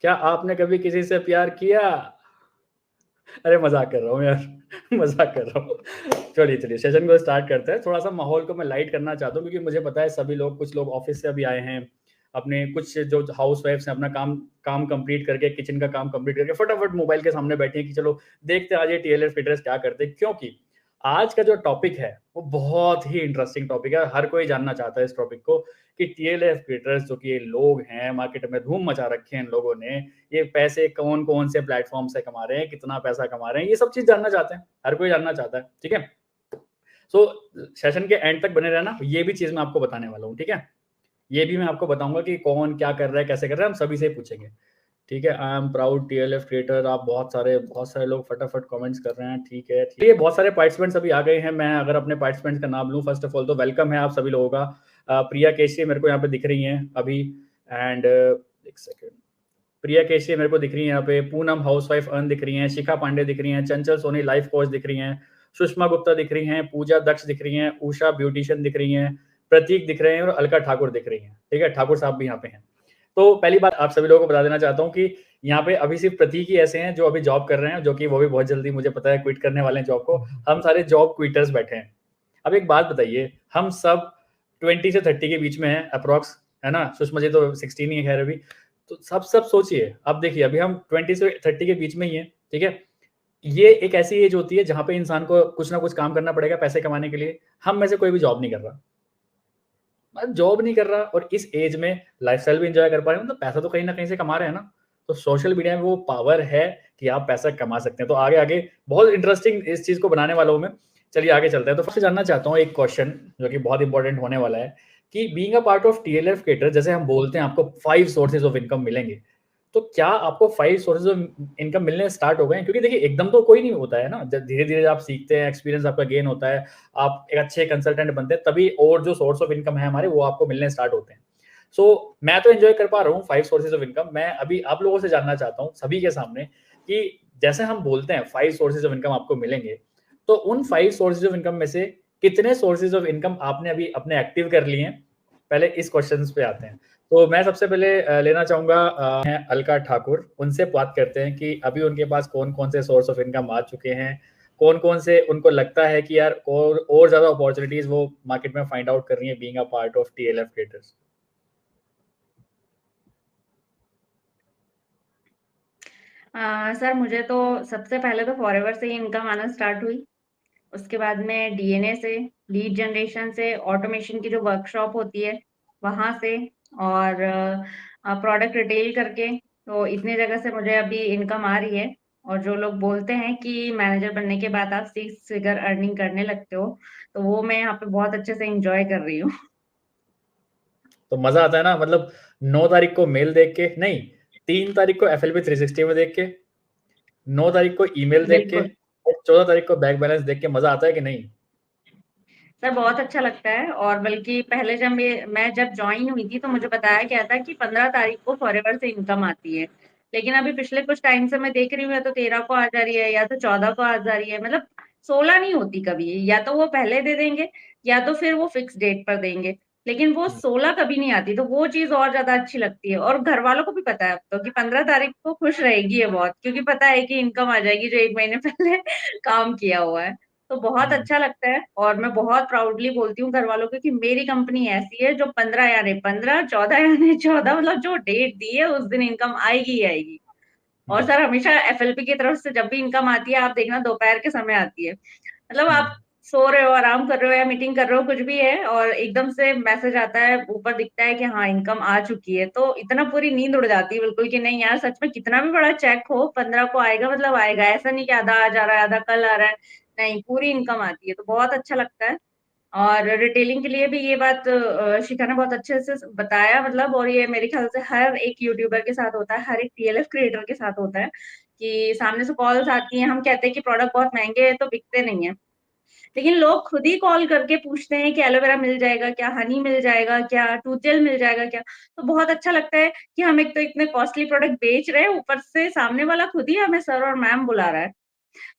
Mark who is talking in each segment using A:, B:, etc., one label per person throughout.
A: क्या आपने कभी किसी से प्यार किया? अरे मज़ाक कर रहा हूँ यार, मज़ाक कर रहा हूँ। चलिए सेशन को स्टार्ट करते हैं। थोड़ा-सा माहौल को मैं लाइट करना चाहता हूँ क्योंकि मुझे पता है सभी लोग कुछ लोग ऑफ़िस से अभी आए हैं। अपने कुछ जो हाउसवाइफ्स हैं अपना काम काम कंप्लीट करके किचन का काम कंप्लीट करके फटाफट मोबाइल के सामने बैठी हैं कि चलो देखते हैं आज ये टीएलएफ फिटर्स क्या करते हैं। क्योंकि आज का जो टॉपिक है वो बहुत ही इंटरेस्टिंग टॉपिक है। हर कोई जानना चाहता है इस टॉपिक को कि टीएलएफ फिटर्स जो कि ये लोग हैं मार्केट में धूम मचा रखे हैं इन लोगों ने, ये पैसे कौन-कौन से प्लेटफ़ॉर्म से कमा रहे हैं, कितना पैसा कमा रहे हैं, ये सब चीज़ जानना चाहते हैं। हर कोई जानना चाहता है, ठीक है? सो सेशन के एंड तक बने रहना, ये भी चीज़ मैं आपको बताने वाला हूँ, ठीक है? ये भी मैं आपको बताऊँगा कि कौन क्या कर रहा है, कैसे कर रहा है, हम सभी से पूछेंगे। ठीक है, I am proud TLF creator. आप बहुत सारे लोग फटाफट कमेंट्स कर रहे हैं, ठीक है, ठीक है। बहुत सारे पार्टिसिपेंट्स अभी आ गए हैं, मैं अगर अपने पार्टिसिपेंट्स का नाम लूँ फर्स्ट ऑफ ऑल तो वेलकम है आप सभी लोगों का। प्रिया केशरी मेरे को यहाँ पे दिख रही हैं अभी एंड एक सेकंड प्रिया केशरी मेरे को दिख रही है यहाँ पे, पूनम हाउसवाइफ अर्न दिख रही हैं, शिखा पांडे दिख रही हैं, चंचल सोनी लाइफ कोच दिख रही हैं, सुषमा गुप्ता दिख रही हैं, पूजा दक्ष दिख रही हैं, उषा ब्यूटिशियन दिख रही हैं, प्रतीक दिख रहे हैं और अलका ठाकुर दिख रही हैं। ठीक है, ठाकुर साहब भी यहाँ पे हैं। तो पहली बात आप सभी लोगों को बता देना चाहता हूँ कि यहाँ पे अभी सिर्फ प्रतीक ही ऐसे हैं जो अभी जॉब कर रहे हैं, जो कि वो भी बहुत जल्दी मुझे पता है क्विट करने वाले हैं जॉब को। हम सारे जॉब क्विटर्स बैठे हैं। अब एक बात बताइए, हम सब 20 से 30 के बीच में हैं अप्रॉक्स, है ना? सुषमा जी तो 16 ही है खैर अभी। तो सब सोचिए, अब देखिए अभी हम 20 से 30 के बीच में ही हैं, ठीक है? ये एक ऐसी एज होती है जहाँ पे इंसान को कुछ ना कुछ काम करना पड़ेगा पैसे कमाने के लिए। हम में से कोई भी जॉब नहीं कर रहा। जॉब नहीं कर रहा और इस एज में लाइफ़स्टाइल भी एन्जॉय कर पा रहे हैं, मतलब पैसा तो कहीं न कहीं से कमा रहे हैं ना। तो सोशल मीडिया में वो पावर है कि आप पैसा कमा सकते हैं। तो आगे-आगे बहुत इंटरेस्टिंग इस चीज़ को बनाने वाला हूँ मैं। चलिए आगे चलते हैं। तो फर्स्ट जानना चाहता हूँ एक क्वेश्चन जो कि बहुत इंपॉर्टेंट होने वाला है कि being a part of TLF creator जैसे हम बोलते हैं आपको 5 सोर्सेज़ ऑफ इनकम मिलेंगे। तो क्या आपको 5 सोर्सेज़ ऑफ इनकम मिलने स्टार्ट हो गए हैं? क्योंकि देखिए एकदम तो कोई नहीं होता है ना। ज धीरे-धीरे आप सीखते हैं, एक्सपीरियंस आपका गेन होता है, आप एक अच्छे कंसल्टेंट बनते हैं, तभी और जो सोर्स ऑफ इनकम है हमारे वो आपको मिलने स्टार्ट होते हैं। मैं तो एन्जॉय कर पा रहा हूँ 5 सोर्सेज़ ऑफ इनकम। मैं अभी आप लोगों से जानना चाहता हूँ, सभी के सामने कि जैसे हम बोलते हैं 5 सोर्सेज़ ऑफ इनकम आपको मिलेंगे, तो उन 5 सोर्सेज़ ऑफ इनकम में से कितने सोर्सेज़ ऑफ इनकम आपने अभी अपने एक्टिव कर लिए हैं? पहले इस क्वेश्चन्स पे आते हैं। तो मैं सबसे पहले लेना चाहूँगा हैं अलका ठाकुर, उनसे बात करते हैं कि अभी उनके पास कौन-कौन से सोर्स ऑफ इनकम आ चुके हैं, कौन-कौन से उनको लगता है कि यार और ज़्यादा अपॉर्च्युनिटीज़ वो मार्केट में फाइंड आउट कर रही हैं being a part of TLF creators.
B: Sir मुझे तो सबसे पहले तो फॉरएवर से ही इनकम आना स्टार्ट हुई। उसके बाद में डीएनए से, लीड जनरेशन से, ऑटोमेशन की जो वर्कशॉप होती है वहाँ से और प्रोडक्ट रिटेल करके, तो इतनी जगह से मुझे अभी इनकम आ रही है। और जो लोग बोलते हैं कि मैनेजर बनने के बाद आप 6 फिगर अर्निंग करने लगते हो, तो वो मैं यहाँ पे बहुत अच्छे से एन्जॉय कर रही हूँ।
A: तो मज़ा आता है ना मतलब 9 तारीख को मेल देख के नहीं, 3 तारीख को एफएलबी 360 में देख के, 9 तारीख को ईमेल देख के
B: बिल्कुल।
A: और 14 तारीख को बैंक बैलेंस देख के मज़ा आता है कि नहीं?
B: सर बहुत अच्छा लगता है और बल्कि पहले जब मैं जब जॉइन हुई थी तो मुझे बताया गया था कि 15 तारीख को फॉरएवर से इनकम आती है। लेकिन अभी पिछले कुछ टाइम से मैं देख रही हूँ या तो 13 को आ जा रही है या तो 14 को आ जा रही है, मतलब 16 नहीं होती कभी, या तो वो पहले दे देंगे या तो फिर वो फिक्स डेट पर देंगे। लेकिन वो
A: हुँ,
B: 16 कभी नहीं आती, तो वो चीज़ और ज़्यादा अच्छी लगती है और घरवालों को भी पता है अब तो कि 15 तारीख को खुश रहेगी ये बहुत, क्योंकि पता है कि इनकम आ जाएगी जो 1 महीने पहले काम किया हुआ है। तो बहुत
A: हुँ,
B: अच्छा लगता है और मैं बहुत प्राउडली बोलती हूँ घरवालों को कि मेरी कंपनी ऐसी है जो 15 यानी 15, 14 यानी 14, मतलब जो डेट दी है उस दिन इनकम आएगी ही आएगी। और
A: हुँ,
B: सर हमेशा एफएलपी की तरफ से जब भी इनकम आती है, आप देखना दोपहर के समय आती है। मतलब
A: हुँ।
B: आप सो रहे हो, आराम कर रहे हो या मीटिंग कर रहे हो, कुछ भी है और एकदम से मैसेज आता है, ऊपर दिखता है कि हाँ, इनकम आ चुकी है। तो इतना पूरी नींद उड़ जाती है बिल्कुल कि नहीं यार सच में कितना भी बड़ा चेक हो 15 को आएगा मतलब आएगा। ऐसा नहीं कि आधा आज आ रहा है, आधा कल आ रहा है। नहीं, पूरी इनकम आती है, तो बहुत अच्छा लगता है। और रिटेलिंग के लिए भी ये बात शिखा ने बहुत अच्छे से बताया, मतलब और ये मेरे ख्याल से हर एक यूट्यूबर के साथ होता है, हर एक टीएलएफ क्रिएटर के साथ होता है कि सामने से कॉल्स आती हैं, हम कहते हैं कि प्रोडक्ट बहुत महँगे हैं तो बिकते नहीं हैं। लेकिन लोग खुद ही कॉल करके पूछते हैं कि एलोवेरा मिल जाएगा क्या? हनी मिल जाएगा क्या? टूथ जेल मिल जाएगा क्या? तो बहुत अच्छा लगता है कि हम एक तो इतने कॉस्टली प्रोडक्ट बेच रहे हैं, ऊपर से सामने वाला खुद ही हमें सर और मैम बुला रहा है।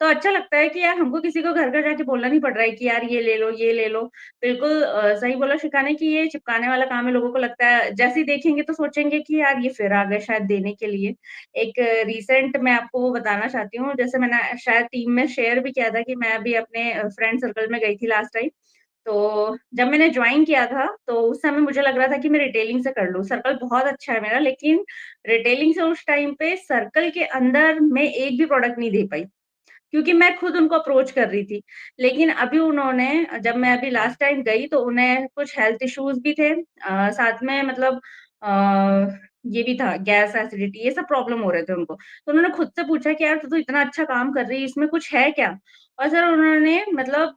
B: तो अच्छा लगता है कि यार हमको किसी को घर-घर जाके बोलना नहीं पड़ रहा है कि यार ये ले लो, ये ले लो। बिल्कुल सही बोला शिखा ने कि ये चिपकाने वाला काम है, लोगों को लगता है जैसे ही देखेंगे तो सोचेंगे कि यार ये फिर आ गए शायद देने के लिए। एक रिसेंट मैं आपको वो बताना चाहती हूँ, जैसे मैंने शायद टीम में शेयर भी किया था कि मैं अभी अपने फ्रेंड सर्कल में गई थी लास्ट टाइम। तो जब मैंने जॉइन किया था, तो उस समय मुझे लग रहा था कि मैं रिटेलिंग से कर लूँ। सर्कल बहुत अच्छा है मेरा, लेकिन रिटेलिंग से उस टाइम पे सर्कल के अंदर मैं एक भी प्रोडक्ट नहीं दे पाई, क्योंकि मैं खुद उनको अप्रोच कर रही थी। लेकिन अभी उन्होंने जब मैं अभी लास्ट टाइम गई तो उन्हें कुछ हेल्थ इश्यूज़ भी थे, साथ में मतलब ये भी था गैस, एसिडिटी ये सब प्रॉब्लम हो रहे थे उनको। तो उन्होंने खुद से पूछा कि यार तू तो इतना अच्छा काम कर रही है, इसमें कुछ है क्या? और सर उन्होंने मतलब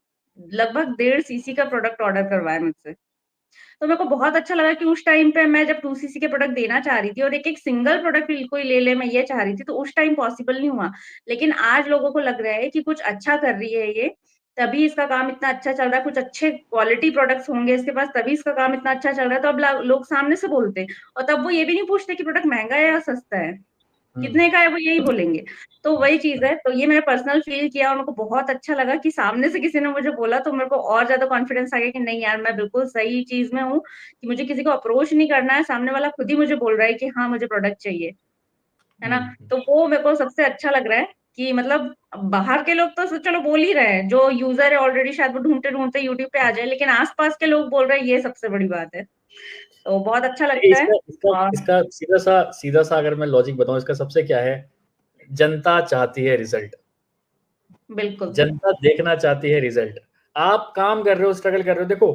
B: लगभग 1.5 सीसी का प्रोडक्ट ऑर्डर करवाया मुझसे। तो मेरे को बहुत अच्छा लगा कि उस टाइम पे मैं जब 2 सीसी के प्रोडक्ट देना चाह रही थी और एक-एक सिंगल प्रोडक्ट कोई ले ले मैं ये चाह रही थी, तो उस टाइम पॉसिबल नहीं हुआ। लेकिन आज लोगों को लग रहा है कि कुछ अच्छा कर रही है ये, तभी इसका काम इतना अच्छा चल रहा है, कुछ अच्छे क्वालिटी प्रोडक्ट्स होंगे इसके पास तभी इसका काम इतना अच्छा चल रहा है, तो अब ला लोग सामने से बोलते हैं और तब वो ये भी नहीं पूछते कि प्रोडक्ट महँगा है या सस्ता है।
A: हुँ।
B: कितने का है वो यही बोलेंगे। तो वही चीज़ है, तो ये मैंने पर्सनल फ़ील किया और मेरे को बहुत अच्छा लगा कि सामने से किसी ने मुझे बोला तो मेरे को और ज़्यादा कॉन्फिडेंस आ गया कि नहीं यार मैं बिल्कुल सही चीज़ में हूँ, कि मुझे किसी को अप्रोच नहीं करना है, सामने वाला खुद ही मुझे बोल रहा है कि हाँ, मुझे प्रोडक्ट चाहिए। है
A: हुँ,
B: ना?
A: हुँ।
B: तो वो मेरे को सबसे अच्छा लग रहा है कि मतलब बाहर के लोग तो चलो बोल ही रहे हैं, जो यूज़र है ऑलरेडी शायद वो ढूँढते-ढूँढते यूट्यूब पे आ जाए, लेकिन आस-पास के लोग बोल रहे हैं ये सबसे बड़ी बात है। तो बहुत अच्छा
A: देखिए
B: लगता है
A: इसका इसका
B: और
A: इसका सीधा-सा अगर मैं लॉजिक बताऊँ इसका सबसे क्या है, जनता चाहती है रिज़ल्ट।
B: बिल्कुल,
A: जनता देखना चाहती है रिज़ल्ट। आप काम कर रहे हो, स्ट्रगल कर रहे हो देखो,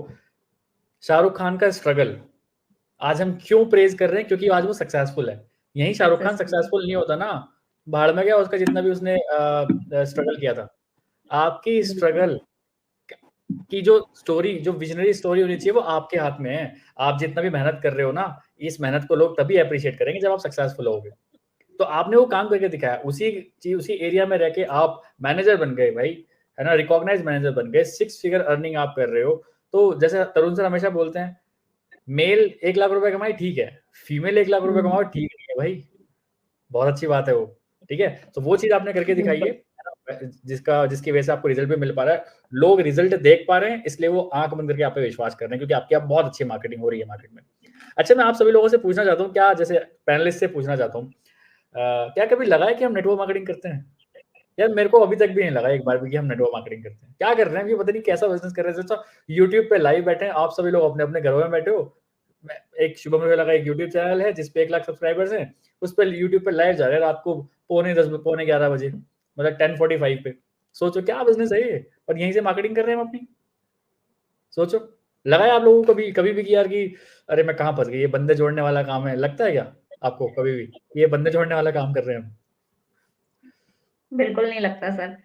A: शाहरुख खान का स्ट्रगल आज हम क्यों प्रेज़ कर रहे हैं? क्योंकि आज वो सक्सेसफुल है। यहीं शाहरुख खान
B: सक्सेसफुल है।
A: सक्सेसफुल नहीं होता ना, भाड़ में गया उसका जितना भी उसने स्ट्रगल किया था। आपकी
B: बिल्कुल।
A: स्ट्रगल की जो स्टोरी, जो विज़नरी स्टोरी होनी चाहिए वो आपके हाथ में है। आप जितना भी मेहनत कर रहे हो ना, इस मेहनत को लोग तभी एप्रिशिएट करेंगे जब आप सक्सेसफुल होगे। तो आपने वो काम करके दिखाया, उसी एरिया में रह के आप मैनेजर बन गए भाई, है ना? रिकॉग्नाइज़्ड मैनेजर बन गए, 6 फिगर अर्निंग आप कर रहे हो। तो जैसे तरुण सर हमेशा बोलते हैं, मेल 1 लाख रुपए कमाए ठीक है, फीमेल 1 लाख रुपए
B: हुँ,
A: कमाओ ठीक नहीं है भाई, बहुत अच्छी बात है वो, ठीक है? तो वो चीज़ आपने करके दिखाई है
B: बिल्कुल।
A: ना? जिसकी वजह से आपको रिज़ल्ट भी मिल पा रहा है। लोग रिज़ल्ट देख पा रहे हैं, इसलिए वो आँख बंद करके आप पे विश्वास कर रहे हैं क्योंकि आपकी अब बहुत अच्छी मार्केटिंग हो रही है मार्केट में। अच्छा मैं आप सभी लोगों से पूछना चाहता हूँ, क्या जैसे पैनलिस्ट से पूछना चाहता हूँ, क्या कभी लगा है कि हम नेटवर्क मार्केटिंग करते हैं? यार मेरे को अभी तक भी नहीं लगा एक बार भी कि हम नेटवर्क मार्केटिंग करते हैं। क्या कर रहे हैं? ये पता नहीं कैसा बिज़नेस कर रहे हैं। जैसा यूट्यूब पे लाइव बैठे हैं, आप सभी लोग अपने-अपने घरों में बैठे हो। मैं एक शुभम रॉयला का एक यूट्यूब चैनल है जिस पे 1 लाख सब्सक्राइबर्स हैं। उस पे यूट्यूब पे लाइव जा रहे हैं रात को पौने 10 पौने 11 बजे, मतलब 10:45 पे। सोचो क्या बिज़नेस है ये? और यहीं से मार्केटिंग कर रहे हैं हम अपनी। सोचो, लगा है आप लोगों को कभी भी कि यार कि अरे मैं कहाँ फँस गई, ये बंदे जोड़ने वाला काम है, लगता है क्या आपको कभी भी? ये बंदे जोड़ने वाला काम कर रहे हैं हम?
B: बिल्कुल नहीं लगता सर।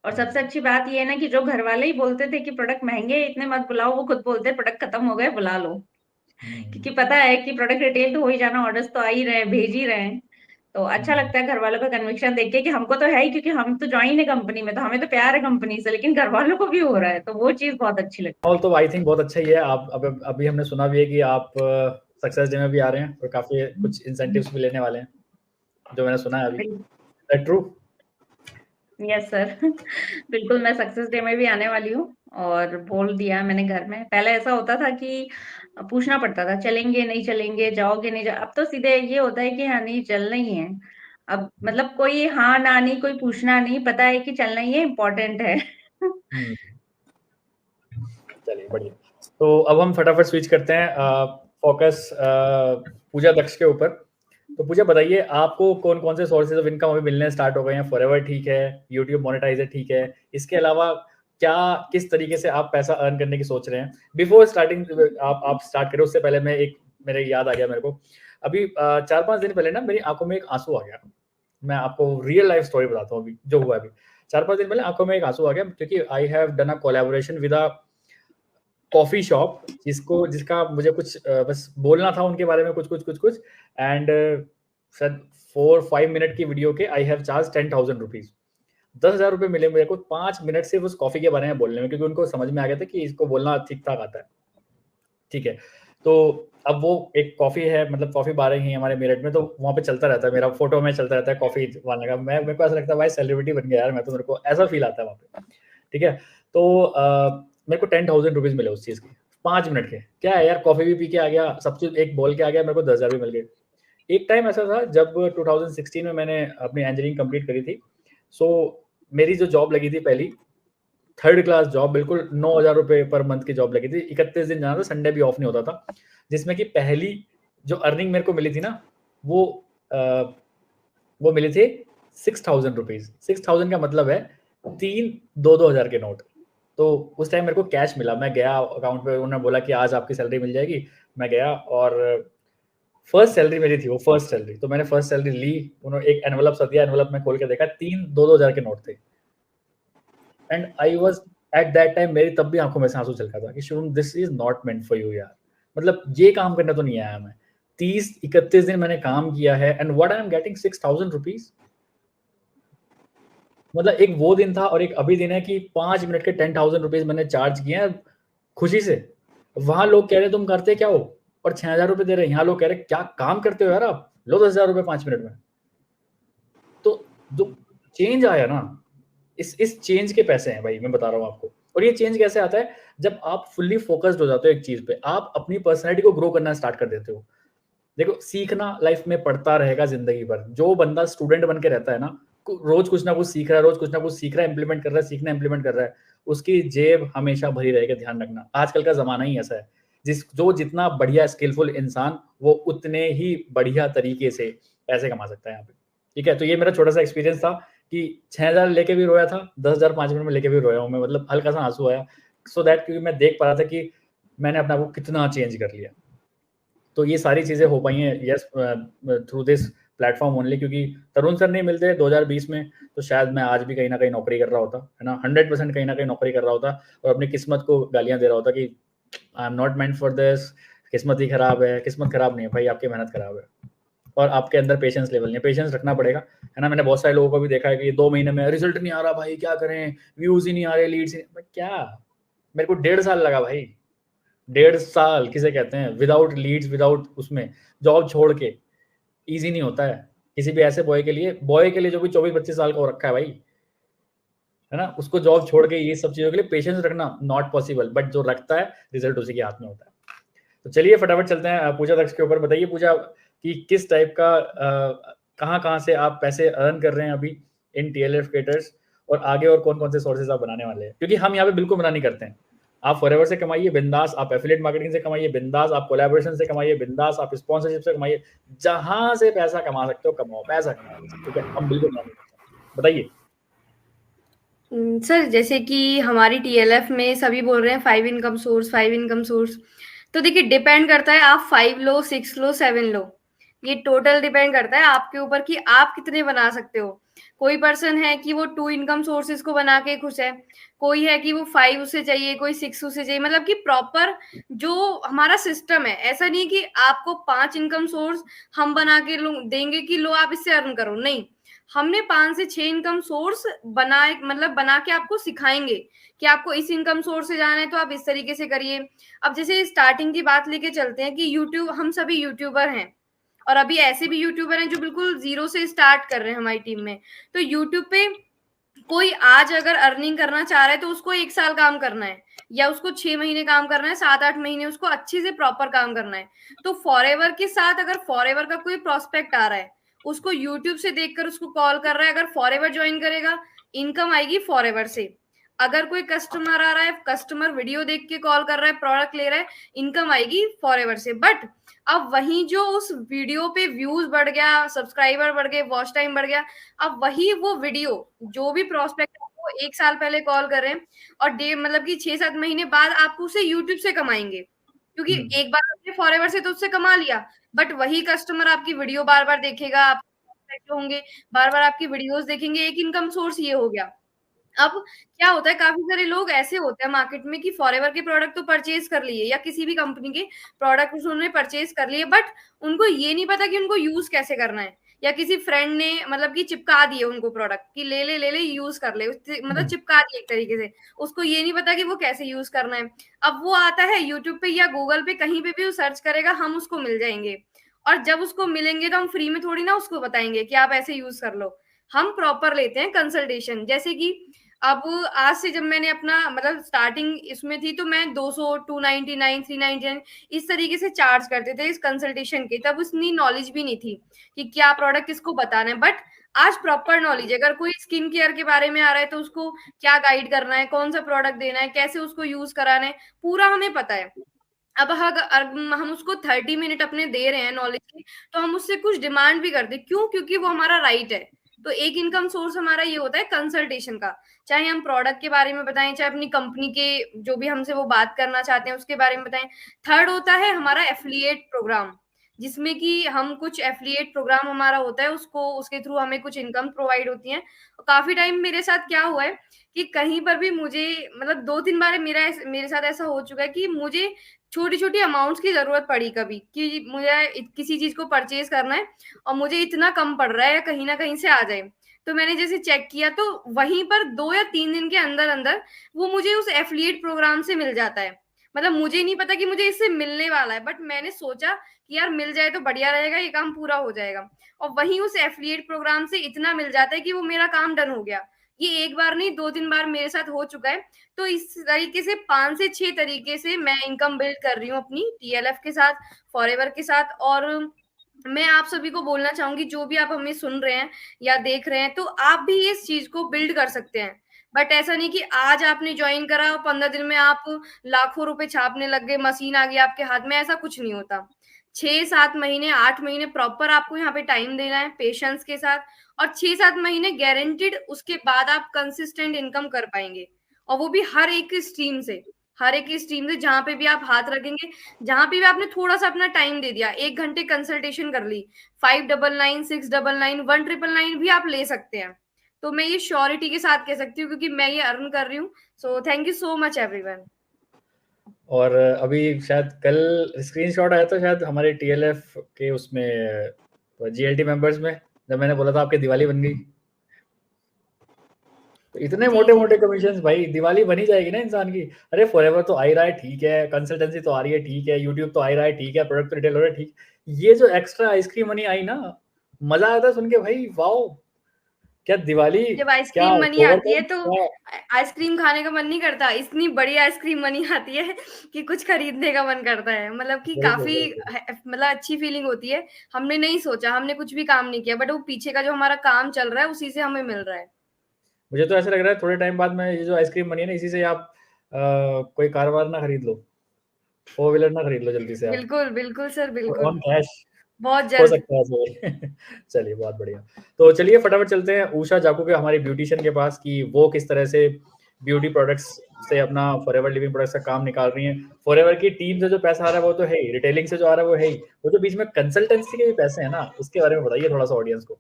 B: और सबसे
A: हुँ,
B: अच्छी बात ये है ना कि जो घरवाले ही बोलते थे कि प्रोडक्ट महँगे हैं, इतने मत बुलाओ, वो खुद बोलते हैं प्रोडक्ट खत्म हो गए, बुला लो।
A: हुँ,
B: क्योंकि पता है कि प्रोडक्ट रिटेल तो हो ही जाना, ऑर्डर्स तो आ ही रहे हैं, भेज ही रहे हैं। तो अच्छा
A: हुँ।
B: लगता है घरवालों का कन्विक्शन देख के कि हमको तो है ही क्योंकि हम तो जॉइन है कंपनी में, तो हमें तो प्यार है कंपनी से, लेकिन घरवालों को भी हो रहा है, तो वो चीज़ बहुत अच्छी लगती
A: माहौल
B: है।
A: तो आई थिंक बहुत अच्छा ही है। आप अब अभी हमने सुना भी है कि आप सक्सेस डे में भी आ रहे हैं और काफ़ी कुछ इंसेंटिव्स भी लेने वाले हैं, जो मैंने सुना है अभी।
B: Bill
A: is that true?
B: Yes sir. बिल्कुल, मैं सक्सेस डे में भी आने वाली हूँ और बोल दिया मैंने घर में। पहले ऐसा होता था कि पूछना पड़ता था, चलेंगे, नहीं चलेंगे, जाओगे, नहीं जा अब तो सीधे ये होता है कि हाँ, नहीं चलना ही है। अब मतलब कोई हाँ, ना नहीं, कोई पूछना नहीं, पता है कि चलना ही है, इम्पोर्टेंट है।
A: हुँ, चलिए बढ़िया। तो अब हम फटाफट स्विच करते हैं फ़ोकस पूजा दक्ष के ऊपर। तो पूजा बताइए आपको कौन-कौन से सोर्सेज़ ऑफ इनकम अभी मिलने स्टार्ट हो गए हैं? फॉरएवर ठीक है, यूट्यूब मोनेटाइज़र ठीक है। इसके अलावा क्या किस तरीके से आप पैसा अर्न करने की सोच रहे हैं? बिफोर स्टार्टिंग आप स्टार्ट करें उससे पहले मैं एक मेरे याद आ गया मेरे को। अभी 4-5 दिन पहले ना मेरी आँखों में एक आँसू आ गया। मैं आपको रियल लाइफ़ स्टोरी बताता हूँ अभी, जो हुआ है अभी। 4-5 दिन पहले आँखों में एक आँसू आ गया क्योंकि I have done a collaboration with a coffee shop जिसका मुझे कुछ बस बोलना था उनके बारे में कुछ एंड शायद 4-5 मिनट की वीडियो के आई हैव चार्ज्ड ₹10,000 ₹10,000 मिले मेरे को 5 मिनट सिर्फ़ उस कॉफ़ी के बारे में बोलने में क्योंकि उनको समझ में आ गया था कि इसको बोलना ठीक-ठाक आता है। ठीक है। तो अब वो एक कॉफ़ी है, मतलब कॉफ़ी बार ही है हमारे मेरठ में, तो वहाँ पे चलता रहता है, मेरा फ़ोटो में चलता रहता है कॉफ़ी वाले का। मेरे को ऐसा लगता है भाई सेलिब्रिटी बन गया यार मैं तो, मेरे को ऐसा फ़ील आता है वहाँ पे, ठीक है? तो मेरे को 10,000 रुपीज़ मिले उस चीज़ के, 5 मिनट के। क्या है यार, कॉफ़ी भी पी के आ गया, सब चीज़ एक बोल के आ गया, मेरे को 10,000 भी मिल गए। एक टाइम ऐसा था जब 2016 में मैंने अपनी इंजीनियरिंग कंप्लीट करी थी। सो मेरी जो जॉब लगी थी पहली, थर्ड क्लास जॉब, बिल्कुल 9,000 रुपए पर मंथ की जॉब लगी थी। 31 दिन जाना था, संडे भी ऑफ नहीं होता था। जिसमें कि पहली जो अर्निंग मेरे को मिली थी ना, वो वो मिली थी 6,000 रुपीज़। 6,000 का मतलब है 3 2-2 हज़ार के नोट। तो उस टाइम मेरे को कैश मिला। मैं गया अकाउंट पे, उन्होंने बोला कि आज आपकी सैलरी मिल जाएगी। मैं गया और फर्स्ट सैलरी मेरी थी वो, फर्स्ट सैलरी। तो मैंने फर्स्ट सैलरी ली, उन्होंने एक एनवेलप सा दिया, एनवेलप में खोल के देखा 3 2-2 हज़ार के नोट थे। And I was at that time, मेरी तब भी आँखों में से आँसू छलका था कि Shubham, this is not meant for you यार। मतलब ये काम करने तो नहीं आया मैं। 30-31 दिन मैंने काम किया है and what I am getting 6,000 rupees. मतलब एक वो दिन था और एक अभी दिन है कि 5 मिनट के 10,000 रुपीज़ मैंने चार्ज किए हैं खुशी से। वहाँ लोग कह रहे तुम करते क्या हो? और 6,000 रुपए दे रहे हैं। यहाँ लोग कह रहे क्या काम करते हो यार आप? लो 10,000 रुपए 5 मिनट में। तो जो चेंज आया ना, इस चेंज के पैसे हैं भाई, मैं बता रहा हूँ आपको। और ये चेंज कैसे आता है? जब आप फुल्ली फोकस्ड हो जाते हो एक चीज़ पे, आप अपनी पर्सनैलिटी को ग्रो करना स्टार्ट कर देते हो। देखो, सीखना लाइफ में पड़ता रहेगा ज़िंदगी भर। जो बंदा स्टूडेंट बन के रहता है ना, रोज़ कुछ ना कुछ सीख रहा है, रोज़ कुछ ना कुछ सीख रहा है, इम्प्लीमेंट कर रहा है, सीखना इम्प्लीमेंट कर रहा है, उसकी जेब हमेशा भरी रहेगी, ध्यान रखना। आजकल का ज़माना ही ऐसा है। जो जितना बढ़िया स्किलफुल इंसान, वो उतने ही बढ़िया तरीके से पैसे कमा सकता है यहाँ पे। ठीक है? तो ये मेरा छोटा-सा एक्सपीरियंस था कि 6,000 लेके भी रोया था, 10,000 5 मिनट में लेके भी रोया हूँ मैं, मतलब हल्का-सा आँसू आया। सो दैट, क्योंकि मैं देख पा रहा था कि मैंने अपने आप को कितना चेंज कर लिया। तो ये सारी चीज़ें हो पाई हैं, yes, through this platform only, क्योंकि तरुण सर नहीं मिलते 2020 में, तो शायद मैं आज भी कहीं न कहीं नौकरी कर रहा होता, है ना? 100% कहीं न कहीं नौकरी कर रहा होता और अपनी किस्मत को गालियाँ दे रहा होता कि I am not meant for this, किस्मत ही खराब है। किस्मत खराब नहीं है भाई, आपकी मेहनत खराब है और आपके अंदर पेशेंस लेवल नहीं है। पेशेंस रखना पड़ेगा, है ना? मैंने बहुत सारे लोगों को भी देखा है कि 2 महीने में रिजल्ट नहीं आ रहा भाई, क्या करें? व्यूज़ ही नहीं आ रहे, लीड्स ही नहीं, क्या? मेरे को 1.5 साल लगा भाई। 1.5 साल किसे कहते हैं, विदाउट लीड्स, विदाउट उसमें, जॉब छोड़ के। ईज़ी नहीं होता है। किसी भी ऐसे बॉय के लिए जो भी 24-25 साल का हो रखा है भाई, है ना? उसको जॉब छोड़ के ये सब चीज़ों के लिए पेशेंस रखना नॉट पॉसिबल, बट जो रखता है, रिज़ल्ट उसी के हाथ में होता है। तो चलिए फटाफट चलते हैं पूजा दक्ष के ऊपर। बताइए पूजा कि किस टाइप का कहाँ-कहाँ से आप पैसे अर्न कर रहे हैं अभी इन टीएलएफ क्रिएटर्स, और आगे और कौन-कौन से सोर्सेज़ आप बनाने वाले हैं? क्योंकि हम यहाँ पे बिल्कुल मना नहीं करते हैं। आप फॉरएवर से कमाइए बिंदास, आप एफिलिएट मार्केटिंग से कमाइए बिंदास, आप कोलैबोरेशन से कमाइए बिंदास, आप स्पॉन्सरशिप से कमाइए। जहाँ से पैसा कमा सकते हो कमाओ, पैसा कमाओ, ठीक है? हम बिल्कुल मना नहीं करते हैं। बताइए।
C: सर जैसे कि हमारी टीएलएफ में सभी बोल रहे हैं 5 इनकम सोर्स, 5 इनकम सोर्स। तो देखिए डिपेंड करता है आप 5 लो, 6 लो, 7 लो। ये टोटल डिपेंड करता है आपके ऊपर कि आप कितने बना सकते हो। कोई पर्सन है कि वो 2 इनकम सोर्सेज़ को बना के खुश है। कोई है कि वो 5 उसे चाहिए, कोई 6 उसे चाहिए। मतलब कि प्रॉपर जो हमारा सिस्टम है, ऐसा नहीं है कि आपको 5 इनकम सोर्स हम बना के लो देंगे कि लो आप इससे अर्न करो, नहीं। हमने 5 से 6 इनकम सोर्स बनाए, मतलब बना के आपको सिखाएँगे कि आपको इस इनकम सोर्स से जाना है तो आप इस तरीके से करिए। अब जैसे स्टार्टिंग की बात लेके चलते हैं कि यूट्यूब, हम सभी यूट्यूबर हैं और अभी ऐसे भी यूट्यूबर हैं जो बिल्कुल ज़ीरो से स्टार्ट कर रहे हैं हमारी टीम में। तो यूट्यूब पे कोई आज अगर अर्निंग करना चाह रहा है तो उसको 1 साल काम करना है या उसको 6 महीने काम करना है, 7-8 महीने उसको अच्छे से प्रॉपर काम करना है। तो फॉरएवर के साथ अगर फॉरएवर का कोई प्रोस्पेक्ट आ रहा है, उसको यूट्यूब से देखकर उसको कॉल कर रहा है, अगर फॉरएवर जॉइन करेगा, इनकम आएगी फॉरएवर से। अगर कोई कस्टमर आ रहा है, कस्टमर वीडियो देख के कॉल कर रहा है, प्रोडक्ट ले रहा है, इनकम आएगी फॉरएवर से। बट अब वहीं जो उस वीडियो पे व्यूज बढ़ गया, सब्सक्राइबर बढ़ गए, वॉच टाइम बढ़ गया, अब वही वो वीडियो जो भी प्रोस्पेक्ट आपको 1 साल पहले कॉल कर रहे हैं और डे मतलब कि 6-7 महीने बाद आपको उसे यूट्यूब से कमाएँगे। क्योंकि एक बार आपने फॉरएवर से तो उससे कमा लिया, बट वही कस्टमर आपकी वीडियो बार-बार देखेगा, आपके प्रोस्पेक्ट होंगे, बार-बार आपकी वीडियोज़ देखेंगे, एक इनकम सोर्स ये हो गया। अब क्या होता है, काफ़ी सारे लोग ऐसे होते हैं मार्केट में कि फॉरएवर के प्रोडक्ट तो परचेज़ कर लिए या किसी भी कंपनी के प्रोडक्ट उन्होंने परचेज़ कर लिए, बट उनको ये नहीं पता कि उनको यूज़ कैसे करना है। या किसी फ्रेंड ने मतलब कि चिपका दिए उनको प्रोडक्ट कि ले ले यूज कर ले, मतलब चिपका दिए एक तरीके से, उसको ये नहीं पता कि वो कैसे यूज करना है। अब वो आता है यूट्यूब पे या गूगल पे, कहीं पे भी वो सर्च करेगा, हम उसको मिल जाएंगे। और जब उसको मिलेंगे तो हम फ्री में थोड़ी ना उसको बताएंगे कि आप ऐसे यूज कर लो। हम प्रॉपर लेते हैं कंसल्टेशन। जैसे कि अब आज से जब मैंने अपना मतलब स्टार्टिंग इसमें थी, तो मैं 200, 299, 399 इस तरीके से चार्ज करते थे इस कंसल्टेशन के। तब उतनी नॉलेज भी नहीं थी कि क्या प्रोडक्ट किसको बताना है। बट आज प्रॉपर नॉलेज, अगर कोई स्किन केयर के बारे में आ रहा है तो उसको क्या गाइड करना है, कौन सा प्रोडक्ट देना है, कैसे उसको यूज कराना है, पूरा हमें पता है। अब हम उसको 30 मिनट अपने दे रहे हैं नॉलेज की, तो हम उससे कुछ डिमांड भी करते, क्यों? क्योंकि वो हमारा राइट है। तो एक इनकम सोर्स हमारा ये होता है कंसल्टेशन का, चाहे हम प्रोडक्ट के बारे में बताएं, चाहे अपनी कंपनी के जो भी हमसे वो बात करना चाहते हैं उसके बारे में बताएं। थर्ड होता है हमारा एफिलिएट प्रोग्राम, जिसमें कि हम कुछ एफिलिएट प्रोग्राम हमारा होता है, उसको उसके थ्रू हमें कुछ इनकम प्रोवाइड होती है। काफी टाइम मेरे साथ क्या हुआ है कि कहीं पर भी मुझे मतलब 2-3 बार मेरे साथ ऐसा हो चुका है कि मुझे छोटी छोटी अमाउंट्स की जरूरत पड़ी कभी, कि मुझे किसी चीज को परचेज करना है और मुझे इतना कम पड़ रहा है या कहीं ना कहीं से आ जाए। तो मैंने जैसे चेक किया तो वहीं पर 2 या 3 दिन के अंदर अंदर वो मुझे उस एफिलिएट प्रोग्राम से मिल जाता है। मतलब मुझे नहीं पता कि मुझे इससे मिलने वाला है, बट मैंने सोचा कि यार मिल जाए तो बढ़िया रहेगा, ये काम पूरा हो जाएगा। और वहीं उस एफिलिएट प्रोग्राम से इतना मिल जाता है कि वो मेरा काम डन हो गया। ये एक बार नहीं 2-3 बार मेरे साथ हो चुका है। तो इस तरीके से 5 से 6 तरीके से मैं इनकम बिल्ड कर रही हूँ अपनी टीएलएफ के साथ, फॉरएवर के साथ। और मैं आप सभी को बोलना चाहूंगी, जो भी आप हमें सुन रहे हैं या देख रहे हैं, तो आप भी इस चीज को बिल्ड कर सकते हैं। बट ऐसा नहीं कि आज आपने ज्वाइन करा और 15 दिन में आप लाखों रुपए छापने लग गए, मशीन आ गई आपके हाथ में, ऐसा कुछ नहीं होता। 6-7 महीने, 8 महीने प्रॉपर आपको यहाँ पे टाइम देना है पेशेंस के साथ। और 6-7 महीने गारंटीड, उसके बाद आप कंसिस्टेंट इनकम कर पाएंगे। और वो भी हर एक स्ट्रीम से, हर एक स्ट्रीम से जहां पे भी आप हाथ रखेंगे, जहां पे भी आपने थोड़ा सा अपना टाइम दे दिया, 1 घंटे कंसल्टेशन कर ली, 599, 699, 199 भी आप ले सकते हैं। तो मैं ये श्योरिटी के साथ कह सकती हूँ, क्योंकि मैं ये अर्न कर रही हूँ। So thank you so much everyone.
A: और अभी शायद कल स्क्रीनशॉट आया था शायद हमारे टीएलएफ के उसमें जीएलटी मेंबर्स में, जब मैंने बोला था आपकी दिवाली बन गई। तो इतने मोटे मोटे कमीशन भाई, दिवाली बनी जाएगी ना इंसान की। अरे फॉरएवर तो आ ही रहा है, ठीक है, कंसल्टेंसी तो आ रही है, ठीक है, यूट्यूब तो आ ही रहा है, ठीक है, प्रोडक्ट रिटेल हो रहा है, ठीक। ये जो एक्स्ट्रा आइसक्रीम मनी आई ना, मजा आता है सुन के भाई, वाओ, क्या दिवाली,
C: जब
A: क्या
C: आइसक्रीम मनी आती है
A: ओवरटाइम,
C: तो
A: क्या।
C: आइसक्रीम खाने का मन नहीं करता, इतनी बड़ी आइसक्रीम मनी आती है कि कुछ खरीदने का मन करता है। मतलब कि
A: बिल्कुल
C: काफी
A: बिल्कुल।
C: मतलब अच्छी फीलिंग होती है। हमने नहीं सोचा, हमने कुछ भी काम नहीं किया, बट वो पीछे का जो हमारा काम चल रहा है उसी से हमें मिल रहा है।
A: मुझे तो ऐसा लग रहा है थोड़े टाइम बाद में ये जो आइसक्रीम बनी है ना, इसी से आप कोई कार ना खरीद लो, 4 व्हीलर ना खरीद लो जल्दी से आप,
C: बिल्कुल बिल्कुल सर, बिल्कुल।
A: ऑन कैश
C: बहुत
A: हो
C: जल्द।
A: सकता है ऐसे। चलिए बहुत बढ़िया। तो चलिए फटाफट चलते हैं उषा जाकू के, हमारी ब्यूटिशियन के पास, कि वो किस तरह से ब्यूटी प्रोडक्ट्स से अपना फॉरएवर लिविंग प्रोडक्ट्स का काम निकाल रही हैं। फॉरएवर की टीम से जो पैसा आ रहा है वो तो है ही, रिटेलिंग से जो आ रहा है वो है ही, वो जो बीच में कंसल्टेंसी के भी पैसे हैं ना, उसके बारे में बताइए थोड़ा सा ऑडियंस को।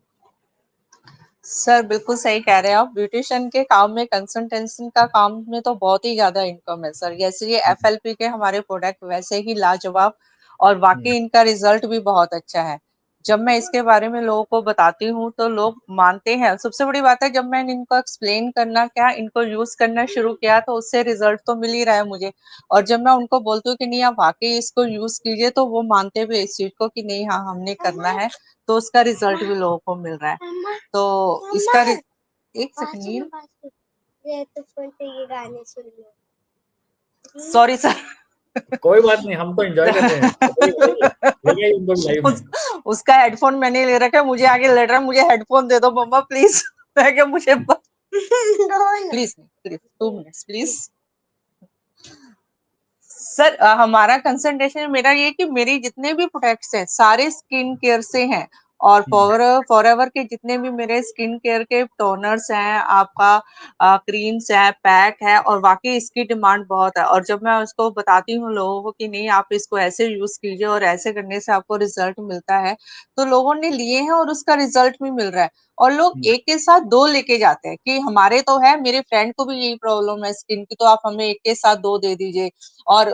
D: सर बिल्कुल सही कह रहे हैं आप। ब्यूटिशियन के काम में, कंसल्टेंसी का काम में तो बहुत ही ज्यादा इनकम है सर। जैसे ये एफएलपी के हमारे प्रोडक्ट वैसे ही लाजवाब, और वाकई इनका रिजल्ट भी बहुत अच्छा है। जब मैं इसके बारे में लोगों को बताती हूँ तो लोग मानते हैं। सबसे बड़ी बात है, जब मैंने इनको एक्सप्लेन करना क्या, इनको यूज करना शुरू किया, तो उससे रिजल्ट तो मिल ही रहा है मुझे। और जब मैं उनको बोलती हूँ कि नहीं आप वाकई इसको यूज कीजिए, तो वो मानते भी इस चीज को कि नहीं हाँ हमने करना है, तो उसका रिजल्ट भी लोगों को मिल रहा है। तो इसका एक सेकंड, सॉरी सर।
A: कोई बात नहीं, हम तो एंजॉय कर रहे हैं, बताइए उनको लाइव में।
D: उसका हेडफोन मैंने ले रखा है, मुझे आगे लड़ रहा है, मुझे हेडफोन दे दो मम्मा प्लीज। मैं क्या मुझे please please 2 minutes please. Sir हमारा कंसंट्रेशन मेरा ये कि मेरी जितने भी प्रोडक्ट्स हैं सारे स्किन केयर से हैं। और फॉरएवर के जितने भी मेरे स्किन केयर के टोनर्स हैं, आपका क्रीम्स है, पैक है, और वाकई इसकी डिमांड बहुत है। और जब मैं उसको बताती हूँ लोगों को कि नहीं आप इसको ऐसे यूज कीजिए और ऐसे करने से आपको रिजल्ट मिलता है, तो लोगों ने लिए हैं और उसका रिजल्ट भी मिल रहा है। और लोग एक के साथ 2 लेके जाते हैं कि हमारे तो है, मेरे फ्रेंड को भी यही प्रॉब्लम है स्किन की, तो आप हमें एक के साथ 2 दे दीजिए। और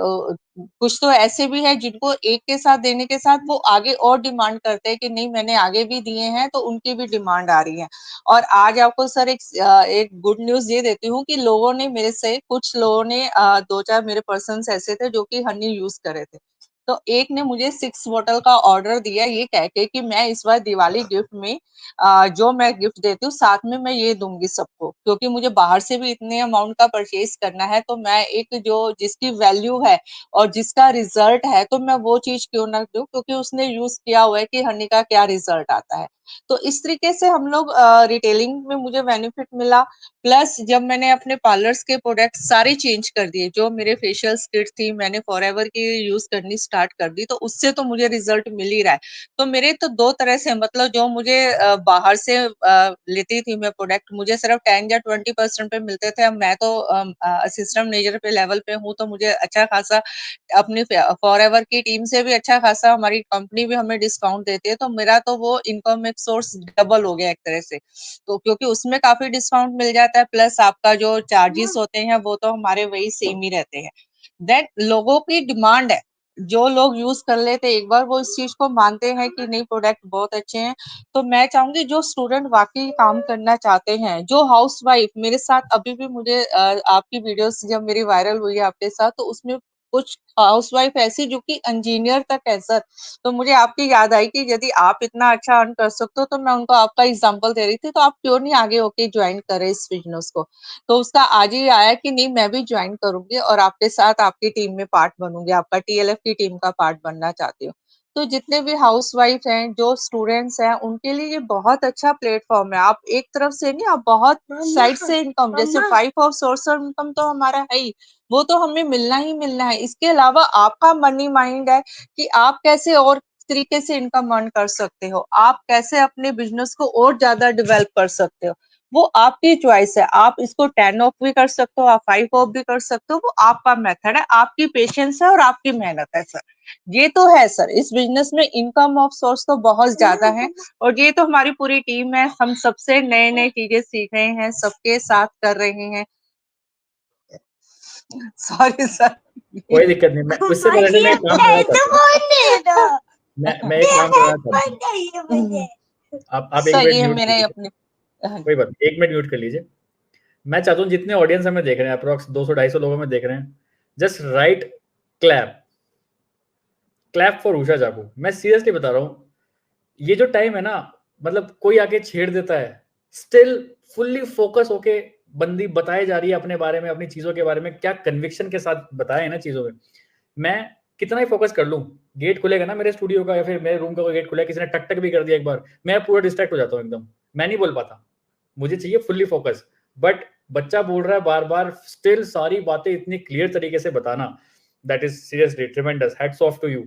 D: कुछ तो ऐसे भी है जिनको एक के साथ देने के साथ वो आगे और डिमांड करते हैं कि नहीं मैंने आगे भी दिए हैं, तो उनकी भी डिमांड आ रही है। और आज आपको सर एक गुड न्यूज ये देती हूँ कि लोगों ने मेरे से, कुछ लोगों ने 2-4 मेरे पर्सन्स ऐसे थे जो कि हनी यूज कर रहे थे। तो एक ने मुझे 6 बॉटल का ऑर्डर दिया ये कह के कि मैं इस बार दिवाली गिफ्ट में जो मैं गिफ्ट देती हूँ साथ में मैं ये दूंगी सबको, क्योंकि मुझे बाहर से भी इतने अमाउंट का परचेज करना है, तो मैं एक जो जिसकी वैल्यू है और जिसका रिजल्ट है तो मैं वो चीज क्यों ना दूं, क्योंकि उसने यूज किया हुआ है कि हनी का क्या रिजल्ट आता है। तो इस तरीके से हम लोग रिटेलिंग में मुझे बेनिफिट मिला। प्लस जब मैंने अपने पार्लर्स के प्रोडक्ट सारे चेंज कर दिए, जो मेरे फेशियल किट थी मैंने फॉरएवर की यूज करनी स्टार्ट कर दी, तो उससे तो मुझे रिजल्ट मिल ही रहा है। तो मेरे तो दो तरह से, मतलब जो मुझे बाहर से लेती थी मैं प्रोडक्ट, मुझे सिर्फ 10 या 20% पे मिलते थे। अब मैं तो असिस्टेंट मैनेजर पे लेवल पे हूँ, तो मुझे अच्छा खासा अपनी फॉरएवर की टीम से भी अच्छा खासा, हमारी कंपनी भी हमें डिस्काउंट देती है, तो मेरा तो वो इनकम एक सोर्स डबल हो गया एक तरह से। तो क्योंकि उसमें काफी डिस्काउंट मिल जाता है, प्लस आपका जो चार्जेस होते हैं वो तो हमारे वही सेम ही रहते हैं। देन लोगों की डिमांड है, जो लोग यूज कर लेते एक बार वो इस चीज को मानते हैं कि नहीं प्रोडक्ट बहुत अच्छे हैं। तो मैं चाहूंगी जो स्टूडेंट वाकई काम करना चाहते हैं, जो हाउस वाइफ मेरे साथ अभी भी, मुझे आपकी वीडियोस जब मेरी वायरल हुई है आपके साथ, तो उसमें कुछ हाउसवाइफ ऐसी जो कि इंजीनियर तक है सर। तो मुझे आपकी याद आई कि यदि आप इतना अच्छा अर्न कर सकते हो, तो मैं उनको आपका एग्जांपल दे रही थी, तो आप क्यों नहीं आगे होके ज्वाइन करें इस बिजनेस को। तो उसका आज ही आया कि नहीं मैं भी ज्वाइन करूंगी और आपके साथ आपकी टीम में पार्ट बनूंगी, आपका टीएलएफ की टीम का पार्ट बनना चाहती हूँ। तो जितने भी हाउसवाइफ हैं, जो स्टूडेंट्स हैं, उनके लिए ये बहुत अच्छा प्लेटफॉर्म है। आप एक तरफ से नहीं, आप बहुत साइड से इनकम, जैसे 5 ऑफ सोर्स ऑफ इनकम तो हमारा है ही, वो तो हमें मिलना ही मिलना है। इसके अलावा आपका मनी माइंड है कि आप कैसे और तरीके से इनकम अर्न कर सकते हो, आप कैसे अपने बिजनेस को और ज्यादा डेवलप कर सकते हो, वो आपकी चॉइस है। आप इसको 10 ऑफ भी कर सकते हो, आप 5 ऑफ भी कर सकते हो, वो आपका मेथड है, आपकी पेशेंस है और आपकी मेहनत है सर। ये तो है सर, इस बिजनेस में इनकम ऑफ सोर्स तो बहुत ज्यादा है, और ये तो हमारी पूरी टीम है, हम सबसे नए नए चीजें सीख रहे हैं, सबके साथ कर रहे हैं। Sorry sir.
A: कोई दिक्कत नहीं, मैं उससे पहले ना मैं एक काम करना चाहता हूँ। मैं एक काम करना चाहता हूँ। आप एक
D: सर
A: मिनट
D: ये
A: म्यूट कर
D: मेरे
A: लीजिए,
D: अपने
A: कोई बात नहीं, 1 मिनट म्यूट कर लीजिए। मैं चाहता हूँ जितने ऑडियंस हमें देख रहे हैं, अप्रॉक्स 200-250 लोग हमें देख रहे हैं, just right clap, clap for Usha Jagu. मैं सीरियसली बता रहा हूँ, ये जो टाइम है ना, मतलब कोई आके छेड़ देता है, स्टिल फुल्ली फोकस होके बंदी बताए जा रही है अपने बारे में, अपनी चीजों के बारे में, क्या कन्विक्शन के साथ बताया है ना चीजों में। मैं कितना ही फोकस कर लूं, गेट खुलेगा ना मेरे स्टूडियो का या फिर मेरे रूम का कोई गेट खुला, किसी ने टक टक भी कर दिया एक बार, मैं पूरा डिस्ट्रैक्ट हो जाता हूँ एकदम, मैं नहीं बोल पाता, मुझे चाहिए फुल्ली फोकस। बट बच्चा बोल रहा है बार बार, स्टिल सारी बातें इतनी क्लियर तरीके से बताना, that is seriously tremendous, hats off to you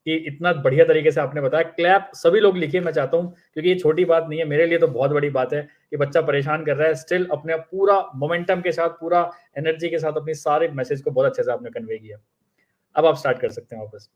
A: कि इतना बढ़िया तरीके से आपने बताया। क्लैप सभी लोग लिखिए, मैं चाहता हूँ, क्योंकि ये छोटी बात नहीं है, मेरे लिए तो बहुत बड़ी बात है कि बच्चा परेशान कर रहा है, स्टिल अपने पूरा मोमेंटम के साथ, पूरा एनर्जी के साथ अपनी सारे मैसेज को बहुत अच्छे से आपने कन्वे किया। अब आप स्टार्ट कर सकते हैं वापस।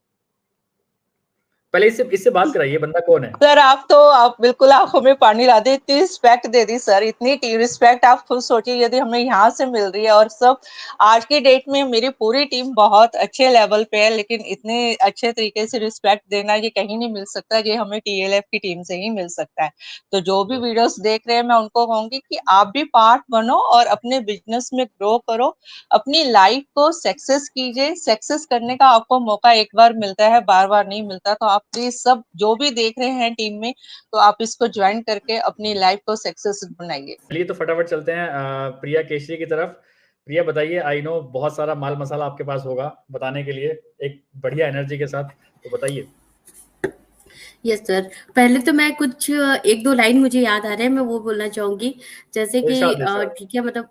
A: पहले इससे बात कराइए, बंदा कौन है?
D: सर आप बिल्कुल आंखों में पानी ला दे, इतनी रिस्पेक्ट दे दी सर, इतनी रिस्पेक्ट आप खुद सोचिए यदि हमें यहाँ से मिल रही है। और सब आज की डेट में मेरी पूरी टीम बहुत अच्छे लेवल पे है, लेकिन इतने अच्छे तरीके से रिस्पेक्ट देना ये कहीं नहीं मिल सकता, ये हमें टीएलएफ की टीम से ही मिल सकता है। तो जो भी वीडियोस देख रहे हैं मैं उनको कहूंगी कि आप भी पार्ट बनो और अपने बिजनेस में ग्रो करो, अपनी लाइफ को सक्सेस कीजिए। सक्सेस करने का आपको मौका एक बार मिलता है, बार बार नहीं मिलता। तो आप प्लीज सब जो भी देख रहे हैं टीम में, तो आप इसको ज्वाइन करके अपनी लाइफ को सक्सेस बनाइए।
A: चलिए तो फटाफट चलते हैं प्रिया केशरी की तरफ। प्रिया बताइए, आई नो बहुत सारा माल मसाला आपके पास होगा बताने के लिए एक बढ़िया एनर्जी के साथ, तो बताइए।
E: यस सर, पहले तो मैं कुछ 1-2 लाइन मुझे याद आ रहे हैं, मैं वो बोलना चाहूंगी, जैसे कि
A: इरशाद इरशाद।
E: ठीक है, मतलब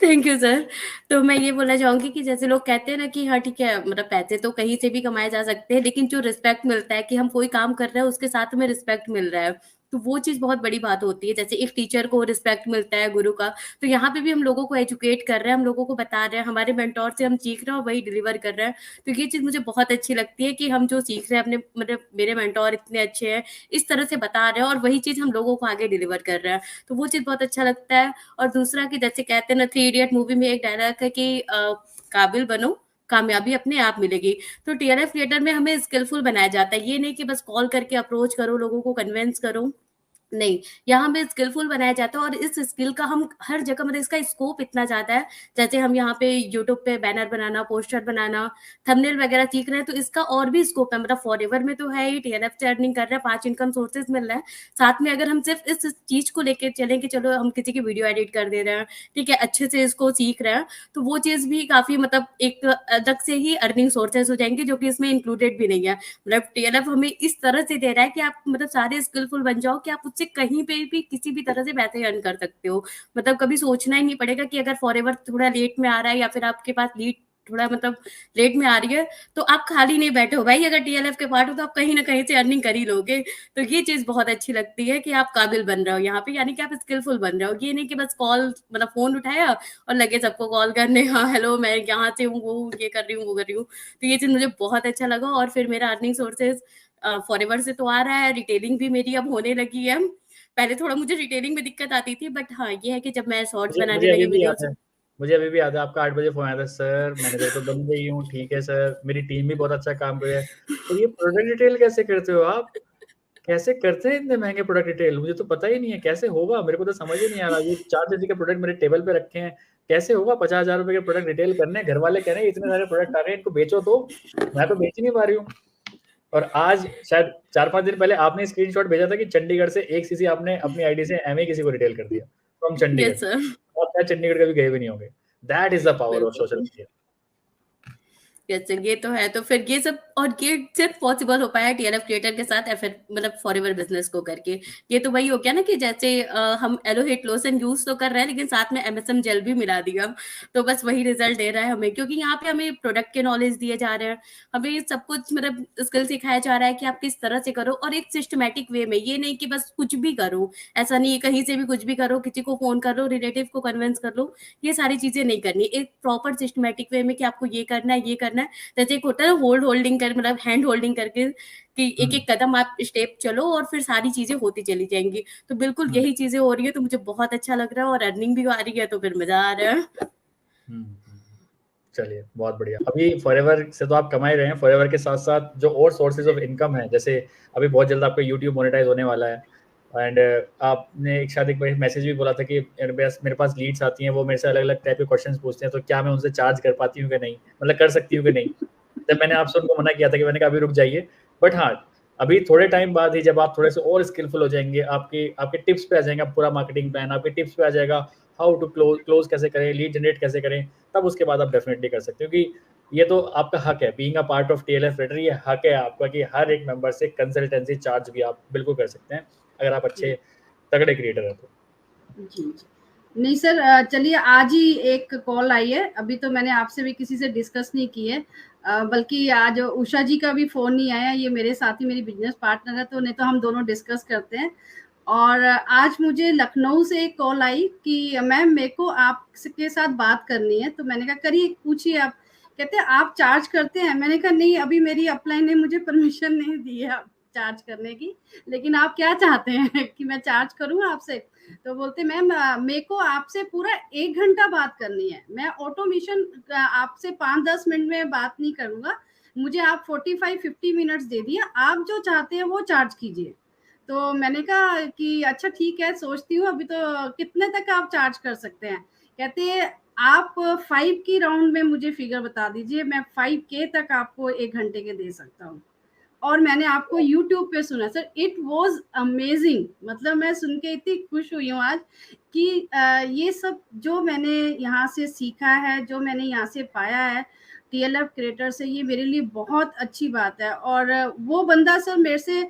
E: थैंक यू सर। तो मैं ये बोलना चाहूंगी कि जैसे लोग कहते हैं ना कि हाँ ठीक है, मतलब पैसे तो कहीं से भी कमाए जा सकते हैं, लेकिन जो रिस्पेक्ट मिलता है कि हम कोई काम कर रहे हैं उसके साथ में रिस्पेक्ट मिल रहा है, तो वो चीज बहुत बड़ी बात होती है। जैसे एक टीचर को रिस्पेक्ट मिलता है गुरु का, तो यहाँ पे भी हम लोगों को एजुकेट कर रहे हैं, हम लोगों को बता रहे हैं, हमारे मेंटोर से हम सीख रहे हैं और वही डिलीवर कर रहे हैं। तो ये चीज मुझे बहुत अच्छी लगती है कि हम जो सीख रहे हैं अपने, मतलब मेरे मेंटोर इतने अच्छे हैं, इस तरह से बता रहे हैं और वही चीज हम लोगों को आगे डिलीवर कर रहे हैं, तो वो चीज बहुत अच्छा लगता है। और दूसरा कि जैसे कहते हैं ना, 3 इडियट मूवी में एक डायलॉग है कि काबिल बनो, कामयाबी अपने आप मिलेगी। तो टीएलएफ क्रिएटर में हमें स्किलफुल बनाया जाता है, ये नहीं कि बस कॉल करके अप्रोच करो, लोगों को कन्विंस करो, नहीं, यहाँ पे स्किलफुल बनाया जाता है और इस स्किल का हम हर जगह मतलब इसका स्कोप इतना ज़्यादा है, जैसे हम यहाँ पे यूट्यूब पे बैनर बनाना, पोस्टर बनाना, थंबनेल वगैरह सीख रहे हैं, तो इसका और भी स्कोप है। मतलब फॉरएवर में तो है ही, टीएलएफ से अर्निंग कर रहे हैं, 5 इनकम सोर्सेज मिल रहा है। साथ में अगर हम सिर्फ इस चीज़ को लेके चलें कि चलो हम किसी की वीडियो एडिट कर दे रहे हैं, ठीक है, अच्छे से इसको सीख रहे हैं, तो वो चीज़ भी काफ़ी मतलब एक अलग से ही अर्निंग सोर्सेज हो जाएंगे, जो कि इसमें इंक्लूडेड भी नहीं है। मतलब टीएलएफ हमें इस तरह से दे रहा है कि आप मतलब सारे स्किलफुल बन जाओ कि आप उससे कहीं पे भी किसी भी तरह से पैसे अर्न कर सकते हो। मतलब कभी सोचना ही नहीं पड़ेगा कि अगर फॉरएवर थोड़ा लेट में आ रहा है या फिर आपके पास लीड थोड़ा मतलब लेट में आ रही है, तो आप खाली नहीं बैठे हो भाई, अगर टीएलएफ के पार्ट हो तो आप कहीं ना कहीं से अर्निंग कर ही लोगे। तो ये चीज बहुत अच्छी लगती है कि आप काबिल बन रहे हो यहाँ पे, यानी कि आप स्किलफुल बन रहे हो। ये नहीं कि बस कॉल मतलब फोन उठाया और लगे सबको कॉल करने, हाँ हेलो मैं यहाँ से हूँ, वो ये कर रही हूँ, वो कर रही हूँ। तो ये चीज मुझे बहुत अच्छा लगा। और फिर मेरा अर्निंग सोर्सेज फॉरएवर से तो आ रहा है, रिटेलिंग भी मेरी अब होने लगी है। पहले थोड़ा मुझे रिटेलिंग में दिक्कत आती थी, बट हाँ ये है कि जब मैं शॉर्ट्स बनाने
A: मुझे अभी
E: लगी
A: भी याद
E: वीडियोस।
A: है, मुझे अभी भी याद है आपका 8 बजे फोन आया था, सर मैनेजर तो बन गई हूँ, ठीक है सर, मेरी टीम भी बहुत अच्छा काम कर रही है, तो ये प्रोडक्ट डिटेल कैसे करते हो आप? कैसे करते हैं इतने महंगे प्रोडक्ट डिटेल? मुझे तो पता ही नहीं है कैसे होगा, मेरे को तो समझ ही नहीं आ रहा। ये 4 चीज़ के प्रोडक्ट मेरे टेबल पे रखे हैं, कैसे होगा? 50,000 रुपए के प्रोडक्ट डिटेल करने, घर वाले कह रहे हैं इतने सारे प्रोडक्ट आ रहे हैं, इनको बेचो तो, मैं तो बेच ही नहीं पा रही हूँ। और आज शायद 4-5 दिन पहले आपने स्क्रीनशॉट भेजा था कि चंडीगढ़ से एक सीसी आपने अपनी आईडी से एमए किसी को रिटेल कर दिया फ्रॉम चंडीगढ़।
E: यस सर,
A: आप शायद चंडीगढ़ कभी गए भी नहीं होंगे। That is the power of social
E: बिल्कुल।
A: मीडिया।
E: यस सर, ये तो है। तो फिर ये सब और ये सिर्फ पॉसिबल हो पाया टीएलएफ क्रिएटर के साथ एफ मतलब फॉरएवर बिजनेस को करके। ये तो वही हो गया ना कि जैसे हम एलोहिट लोशन यूज तो कर रहे हैं, लेकिन साथ में एमएसएम जेल भी मिला दिया, तो बस वही रिजल्ट दे रहा है हमें, क्योंकि यहाँ पे हमें प्रोडक्ट के नॉलेज दिए जा रहे हैं, हमें सब कुछ मतलब स्किल सिखाया जा रहा है कि आप किस तरह से करो, और एक सिस्टमेटिक वे में। ये नहीं कि बस कुछ भी करो, ऐसा नहीं कहीं से भी कुछ भी करो, किसी को फोन कर लो, रिलेटिव को कन्विंस कर लो, ये सारी चीजें नहीं करनी। एक प्रॉपर सिस्टमेटिक वे में कि आपको ये करना है, ये करना है। जैसे एक होता है होल्डिंग कर मतलब हैंड होल्डिंग करके कि एक एक कदम आप स्टेप चलो और फिर सारी चीजें होती चली जाएंगी। तो बिल्कुल यही चीजें हो रही है, तो मुझे बहुत अच्छा लग रहा है और अर्निंग भी आ रही है, तो फिर मजा आ रहा है।
A: चलिए बहुत बढ़िया। अभी फॉरएवर से तो आप कमा ही रहे हैं, फॉरएवर के साथ साथ जो और सोर्सेज ऑफ इनकम है, जैसे अभी बहुत जल्द आपका यूट्यूब मोनेटाइज होने वाला है, एंड आपने एक शायद एक मैसेज भी बोला था कि मेरे पास लीड्स आती हैं, वो मेरे से अलग अलग टाइप के क्वेश्चंस पूछते हैं, तो क्या मैं उनसे चार्ज कर पाती हूँ कि नहीं, मतलब कर सकती हूँ कि नहीं। जब मैंने आपसे उनको मना किया था कि मैंने कहा अभी रुक जाइए, बट हाँ अभी थोड़े टाइम बाद ही जब आप थोड़े से और स्किलफुल हो जाएंगे, आपके टिप्स पे आ जाएगा पूरा मार्केटिंग प्लान, आपके टिप्स पे आ जाएगा हाउ टू क्लोज कैसे करें, लीड जनरेट कैसे करें, तब उसके बाद आप डेफिनेटली कर सकते हो। क्योंकि ये तो आपका हक है, being a part of TLF creator, ये हक है आपका कि हर एक मेंबर से कंसल्टेंसी चार्ज भी आप बिल्कुल कर सकते हैं अगर आप अच्छे तगड़े क्रिएटर हैं तो।
F: जी नहीं सर, चलिए आज ही एक कॉल आई है, अभी तो मैंने आपसे भी किसी से डिस्कस नहीं की है, बल्कि आज उषा जी का भी फोन नहीं आया, ये मेरे साथ ही मेरी बिजनेस पार्टनर है, तो नहीं तो हम दोनों डिस्कस करते हैं। और आज मुझे लखनऊ से एक कॉल आई कि मैम मेरे को आपके साथ बात करनी है, तो मैंने कहा करिए, पूछिए आप। कहते हैं आप चार्ज करते हैं? मैंने कहा नहीं, अभी मेरी अपलाइन ने मुझे परमिशन नहीं दी है चार्ज करने की, लेकिन आप क्या चाहते हैं कि मैं चार्ज करूं आपसे? तो बोलते मैम मेरे को आपसे पूरा 1 घंटा बात करनी है, मैं ऑटोमेशन आपसे 5-10 मिनट में बात नहीं करूंगा, मुझे आप 45-50 मिनट्स दे दिए, आप जो चाहते हैं वो चार्ज कीजिए। तो मैंने कहा कि अच्छा ठीक है, सोचती हूँ, अभी तो कितने तक आप चार्ज कर सकते हैं? कहते हैं आप 5 की राउंड में मुझे फिगर बता दीजिए, मैं 5K तक आपको 1 घंटे के दे सकता हूँ। और मैंने आपको YouTube पे सुना सर, इट वाज अमेजिंग, मतलब मैं सुन के इतनी खुश हुई हूँ आज कि ये सब जो मैंने यहाँ से सीखा है, जो मैंने यहाँ से पाया है टीएलएफ क्रिएटर से, ये मेरे लिए बहुत अच्छी बात है। और वो बंदा सर मेरे से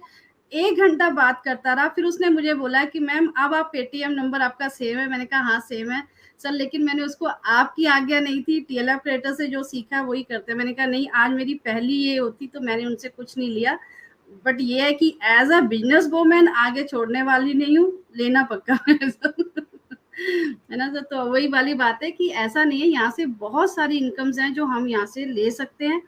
F: 1 घंटा बात करता रहा, फिर उसने मुझे बोला कि मैम अब आप पेटीएम नंबर आपका सेम है? मैंने कहा हाँ सेम है सर, लेकिन मैंने उसको आपकी आज्ञा नहीं थी, टीएलएफ क्रिएटर से जो सीखा वही करते हैं। मैंने कहा नहीं, आज मेरी पहली ये होती तो मैंने उनसे कुछ नहीं लिया, बट ये है कि एज अ बिजनेस वूमेन आगे छोड़ने वाली नहीं हूँ, लेना पक्का है ना सर। तो वही वाली बात है कि ऐसा नहीं है, यहाँ से बहुत सारी इनकम्स हैं जो हम यहाँ से ले सकते हैं,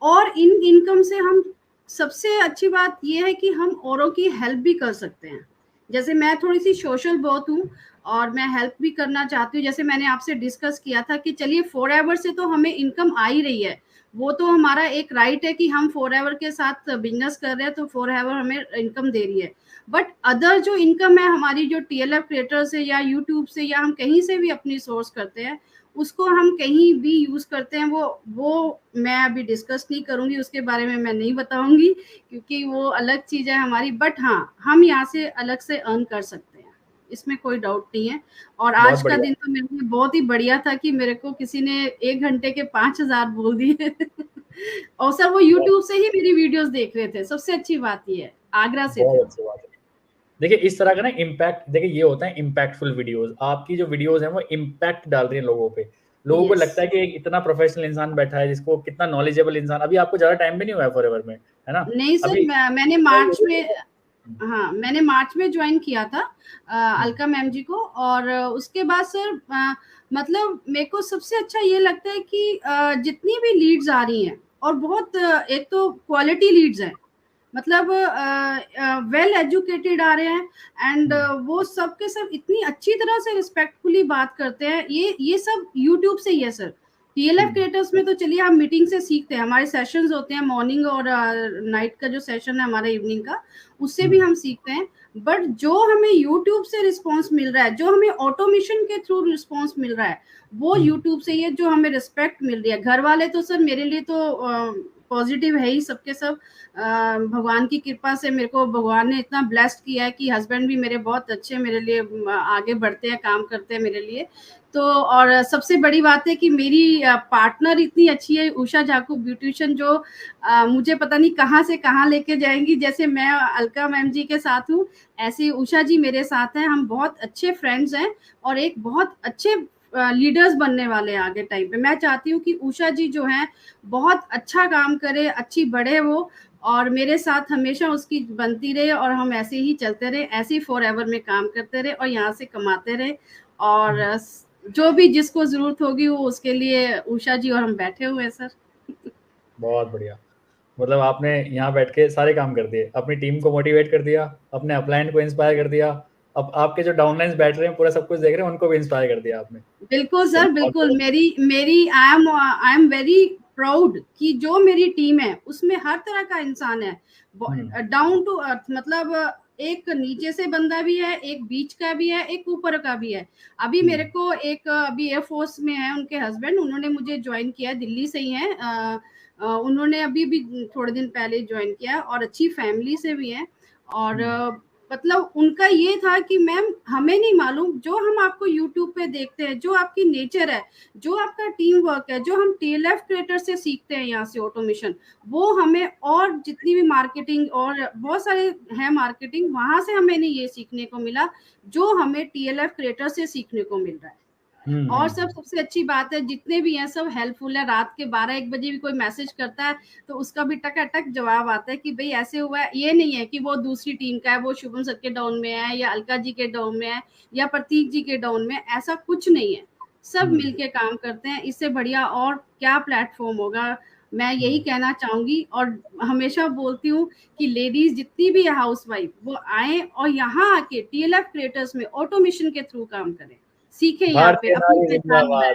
F: और इन इनकम से हम सबसे अच्छी बात ये है कि हम औरों की हेल्प भी कर सकते हैं। जैसे मैं थोड़ी सी सोशल बहुत हूँ और मैं हेल्प भी करना चाहती हूँ। जैसे मैंने आपसे डिस्कस किया था कि चलिए फॉरएवर से तो हमें इनकम आ ही रही है, वो तो हमारा एक राइट है कि हम फॉरएवर के साथ बिजनेस कर रहे हैं तो फॉरएवर हमें इनकम दे रही है। बट अदर जो इनकम है हमारी, जो टीएलएफ क्रिएटर से या यूट्यूब से या हम कहीं से भी अपनी सोर्स करते हैं, उसको हम कहीं भी यूज करते हैं, वो मैं अभी डिस्कस नहीं करूंगी, उसके बारे में मैं नहीं बताऊंगी क्योंकि वो अलग चीज है हमारी। बट हाँ, हम यहाँ से अलग से अर्न कर सकते हैं, इसमें कोई डाउट नहीं है। और
A: बहुत
F: आज का
A: बढ़िया।
F: दिन तो मेरे लिए बहुत ही बढ़िया था कि मेरे को किसी ने 1 घंटे के 5,000 बोल दिए और सर वो यूट्यूब से ही मेरी वीडियोस देख रहे थे। सबसे अच्छी बात ये है, आगरा से थे।
A: बहुत अच्छी बात है। देखिए इस तरह का ना इम्पैक्ट, देखिए ये होता है इम्पैक्टफुल वीडियोस। आपकी जो वीडियोस हैं वो इम्पैक्ट डाल रही है लोगों पे। लोगों को
F: Yes.
A: लगता है कि एक इतना प्रोफेशनल इंसान बैठा है, जिसको कितना नॉलेजेबल इंसान। अभी आपको ज्यादा टाइम भी नहीं हुआ है फॉरएवर में, है ना?
F: नहीं सर,
A: अभी
F: मैंने मार्च में, हाँ मैंने मार्च में ज्वाइन किया था अलका मैम जी को। और उसके बाद सर मतलब मेरे को सबसे अच्छा ये लगता है कि जितनी भी लीड्स आ रही हैं, और बहुत एक तो क्वालिटी लीड्स हैं, मतलब वेल एजुकेटेड आ रहे हैं एंड वो सब के सब इतनी अच्छी तरह से रिस्पेक्टफुली बात करते हैं। ये सब यूट्यूब से ही है सर। टीएलएफ क्रिएटर्स में तो चलिए हम मीटिंग से सीखते हैं, हमारे सेशंस होते हैं मॉर्निंग और नाइट का जो सेशन है हमारा इवनिंग का, उससे भी हम सीखते हैं। बट जो हमें यूट्यूब से रिस्पांस मिल रहा है, जो हमें ऑटोमेशन के थ्रू रिस्पांस मिल रहा है, वो यूट्यूब से ही है जो हमें रिस्पेक्ट मिल रही है। घर वाले तो सर मेरे लिए तो पॉजिटिव है ही सबके सब। भगवान की कृपा से मेरे को भगवान ने इतना ब्लेस्ड किया है कि हस्बैंड भी मेरे बहुत अच्छे, मेरे लिए आगे बढ़ते हैं, काम करते हैं मेरे लिए। तो और सबसे बड़ी बात है कि मेरी पार्टनर इतनी अच्छी है, उषा जाकू ब्यूटिशियन, जो मुझे पता नहीं कहाँ से कहाँ लेके जाएंगी। जैसे मैं अलका मैम जी के साथ हूँ, ऐसे उषा जी मेरे साथ हैं। हम बहुत अच्छे फ्रेंड्स हैं और एक बहुत अच्छे लीडर्स बनने वाले हैं आगे टाइम पे। मैं चाहती हूँ कि उषा जी जो हैं बहुत अच्छा काम करे, अच्छी बढ़े वो, और मेरे साथ हमेशा उसकी बनती रहे और हम ऐसे ही चलते रहे, ऐसे ही फॉरएवर में काम करते रहे और यहाँ से कमाते रहे। और जो भी जिसको जरूरत होगी वो उसके लिए उषा जी और हम बैठे हुए हैं सर।
A: बहुत बढ़िया। मतलब आपने यहाँ बैठ के सारे काम कर दिए, अपनी टीम को मोटिवेट कर दिया, अपने अपलाइन को इंस्पायर कर दिया, अब आपके जो डाउनलाइंस बैठ रहे हैं पूरा सब कुछ देख रहे हैं, उनको भी इंस्पायर कर दिया आपने।
F: बिल्कुल सर, बिल्कुल। मेरी आई एम वेरी प्राउड कि जो मेरी टीम है उसमें हर तरह का इंसान है, डाउन टू अर्थ। मतलब एक नीचे से बंदा भी है, एक बीच का भी है, एक ऊपर का भी है। अभी मेरे को एक अभी एयरफोर्स में है उनके हस्बैंड, उन्होंने मुझे ज्वाइन किया, दिल्ली से ही है। उन्होंने अभी भी थोड़े दिन पहले ज्वाइन किया और अच्छी फैमिली से भी है। और मतलब उनका ये था कि मैम हमें नहीं मालूम, जो हम आपको यूट्यूब पे देखते हैं, जो आपकी नेचर है, जो आपका टीम वर्क है, जो हम टीएलएफ क्रिएटर से सीखते हैं यहाँ से ऑटोमेशन, वो हमें और जितनी भी मार्केटिंग और बहुत सारे हैं मार्केटिंग, वहां से हमें नहीं ये सीखने को मिला जो हमें टीएलएफ क्रिएटर से सीखने को मिल रहा है। और सबसे अच्छी बात है, जितने भी हैं सब हेल्पफुल है। रात के 12-1 बजे भी कोई मैसेज करता है तो उसका भी टकाटक जवाब आता है कि भाई ऐसे हुआ है। ये नहीं है कि वो दूसरी टीम का है, वो शुभम सर के डाउन में है या अलका जी के डाउन में है या प्रतीक जी के डाउन में, ऐसा कुछ नहीं है। सब मिलके काम करते हैं। इससे बढ़िया और क्या प्लेटफॉर्म होगा। मैं यही कहना चाहूंगी और हमेशा बोलती हूँ कि लेडीज जितनी भी है हाउस वाइफ, वो आए और यहाँ आके टीएलएफ क्रिएटर्स में ऑटोमेशन के थ्रू काम करें, सीखे यहाँ पे, अपनी पहचान बनाए।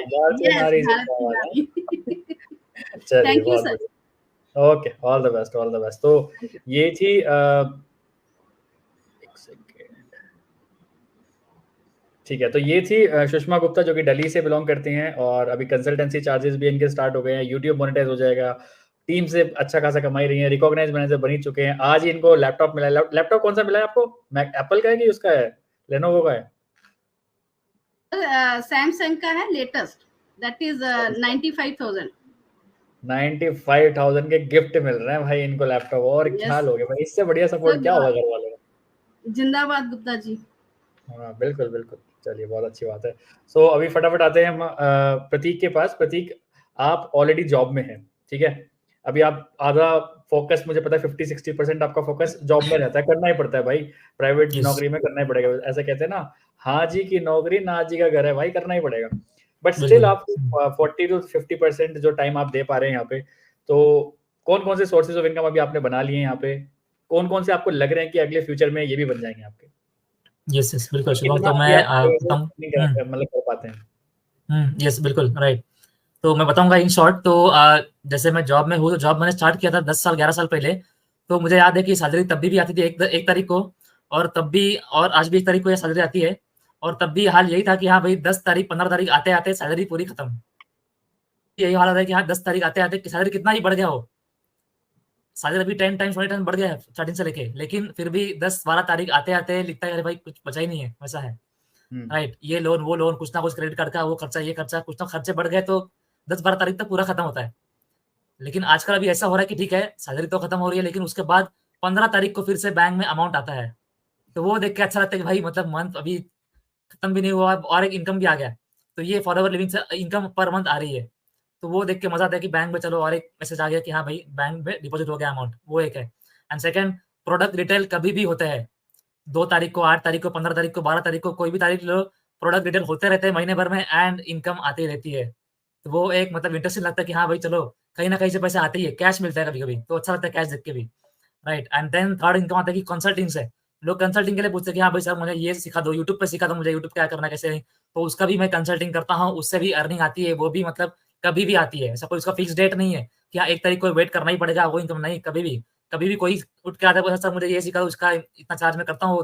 A: चलिए
F: thank you sir.
A: Okay, all the best, all the best. तो ये थी एक सेकेंड, ठीक है। तो ये थी सुषमा गुप्ता, जो कि दिल्ली से बिलोंग करती हैं और अभी कंसल्टेंसी चार्जेस भी इनके स्टार्ट हो गए हैं, यूट्यूब मोनेटाइज हो जाएगा, टीम से अच्छा खासा कमाई रही है, रिकॉग्नाइज मैनेजर बन ही चुके हैं। आज ही इनको लैपटॉप मिला है। लैपटॉप कौन सा मिला है आपको? एप्पल का है कि उसका है, लेनोवो का है?
F: सैमसंग का है लेटेस्ट, दैट इज 95,000।
A: 95,000 के गिफ्ट मिल रहे हैं भाई इनको लैपटॉप, और क्या लोगे भाई, इससे बढ़िया सपोर्ट क्या होगा घर वालों का।
F: जिंदाबाद गुप्ता जी।
A: हाँ बिल्कुल बिल्कुल, चलिए बहुत अच्छी बात है। सो अभी फटाफट आते हैं हम प्रतीक के पास। प्रतीक, आप ऑलरेडी जॉब में हैं, ठीक है? अभी आप आधा फोकस, मुझे पता है 50-60% आपका फोकस जॉब में रहता है, करना ही पड़ता है भाई, प्राइवेट नौकरी में करना ही पड़ेगा। ऐसा कहते हैं ना, हाँ जी की नौकरी ना जी का घर है भाई, करना ही पड़ेगा। बट स्टिल आप 40-50% जो टाइम आप दे पा रहे हैं यहाँ पे, तो कौन कौन से सोर्सेज ऑफ इनकम अभी आपने बना लिए हैं यहाँ पे? कौन कौन से आपको लग रहे हैं कि अगले फ्यूचर में ये भी बन जाएंगे आपके?
G: यस यस बिल्कुल शुभम।
A: कितना
G: तो
A: अभी
G: मैं
A: आप
G: बताऊं
A: मतलब कर पाते हैं?
G: यस बिल्कुल राइट। तो मैं बताऊंगा इन शॉर्ट। तो जैसे मैं जॉब में हूँ, तो जॉब मैंने स्टार्ट किया था 10 साल 11 साल पहले। तो मुझे याद है कि सैलरी तब भी आती थी एक तारीख को, और तब भी, और आज भी 1 तारीख को ये सैलरी आती है। और तब भी हाल यही था कि हाँ भाई 10 तारीख 15 तारीख आते आते सैलरी पूरी खत्म। यही हालत है कि हाँ 10 तारीख आते आते सैलरी कितना ही बढ़ गया हो, सैलरी अभी 10 टाइम्स 20 टाइम्स बढ़ गया है स्टार्टिंग से लेके, लेकिन फिर भी 10-12 तारीख आते आते लिखता है अरे भाई कुछ बचा ही नहीं है, वैसा है। राइट, ये लोन वो लोन, कुछ ना कुछ क्रेडिट कार्ड का वो खर्चा ये खर्चा, कुछ ना खर्चे बढ़ गए तो 10-12 तारीख तक पूरा खत्म होता है। लेकिन आजकल अभी ऐसा हो रहा है कि ठीक है सैलरी तो खत्म हो रही है, लेकिन उसके बाद 15 तारीख को फिर से बैंक में अमाउंट आता है। तो वो देख के अच्छा लगता है कि भाई मतलब मंथ अभी खत्म भी नहीं हुआ और एक इनकम भी आ गया। तो ये फॉरएवर लिविंग से इनकम पर मंथ आ रही है। तो वो देख के मजा आता है कि बैंक में चलो और एक मैसेज आ गया कि हाँ भाई बैंक में डिपॉजिट हो गया अमाउंट, वो एक है। एंड सेकंड, प्रोडक्ट रिटेल कभी भी होते हैं, 2 तारीख को, 8 तारीख को, 15 तारीख को, 12 तारीख को, कोई भी तारीख लो, प्रोडक्ट रिटेल होते रहते हैं महीने भर में एंड इनकम आती रहती है। तो वो एक मतलब इंटरेस्टिंग लगता है कि हाँ भाई चलो कहीं ना कहीं से पैसा आते ही है, कैश मिलता है कभी कभी, तो अच्छा लगता है कैश देख के भी। Right, and then third income आता है कि कंसल्टिंग से। लोग कंसल्टिंग के लिए पूछते हैं कि हाँ भाई सर मुझे ये सिखा दो, यूट्यूब पे सिखा दो मुझे, यूट्यूब क्या करना कैसे नहीं। तो उसका भी मैं कंसल्टिंग करता हूँ, उससे भी अर्निंग आती है, वो भी मतलब कभी भी आती है। ऐसा कोई उसका फिक्स डेट नहीं है कि हाँ 1 तारीख को वेट करना ही पड़ेगा वो इनकम, नहीं, कभी भी कोई उठ के आता है बोलता है सर मुझे ये सिखा दो, उसका इतना चार्ज मैं करता हूँ,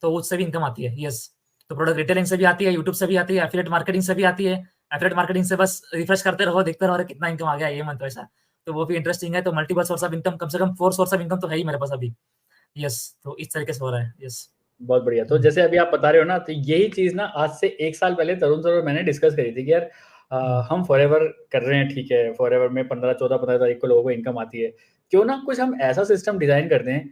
G: तो उससे भी इनकम आती है। यस, तो प्रोडक्ट रिटेलिंग से भी आती है, यूट्यूब से भी आती है, एफिलिएट मार्केटिंग से भी आती है। एफिलिएट मार्केटिंग से बस रिफ्रेश करते रहो, देखते रहो अरे कितना इनकम आ गया ये मंथ, वैसा। तो वो भी इंटरेस्टिंग है। तो मल्टीपल सोर्स ऑफ इनकम, कम से कम 4 सोर्स ऑफ इनकम तो है ही मेरे पास अभी। यस, तो इस तरीके से हो रहा है। यस,
A: बहुत बढ़िया। तो जैसे अभी आप बता रहे हो ना, तो यही चीज ना आज से 1 साल पहले तरुण सर और मैंने डिस्कस करी थी कि यार हम फॉरएवर कर रहे हैं, ठीक है, फॉरएवर में 15 तारीख को लोगों को इनकम आती है, क्यों ना कुछ हम ऐसा सिस्टम डिजाइन कर दें,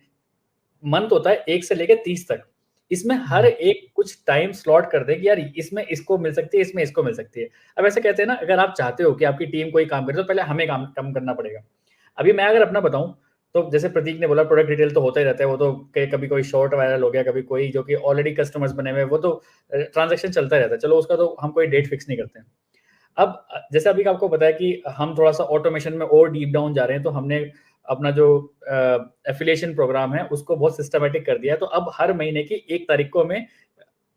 A: मंथ होता है 1 से लेके 30 तक, इसमें हर एक कुछ टाइम स्लॉट कर दे कि यार इसमें इसको मिल सकती है, इसमें इसको मिल सकती है। अब ऐसे कहते हैं ना, अगर आप चाहते हो कि आपकी टीम कोई काम करे तो पहले हमें काम करना पड़ेगा। अभी मैं अगर अपना बताऊं, तो जैसे प्रतीक ने बोला प्रोडक्ट डिटेल तो होता ही रहता है, वो तो कभी कोई शॉर्ट वायरल हो गया, कभी कोई जो कि ऑलरेडी कस्टमर्स बने हुए, वो तो ट्रांजेक्शन चलता रहता है, चलो उसका तो हम कोई डेट फिक्स नहीं करते हैं। अब जैसे अभी आपको पता है कि हम थोड़ा सा ऑटोमेशन में और डीप डाउन जा रहे हैं, तो हमने अपना जो एफिलिएशन प्रोग्राम है उसको बहुत सिस्टमेटिक कर दिया है। तो अब हर महीने की 1 तारीख को हमें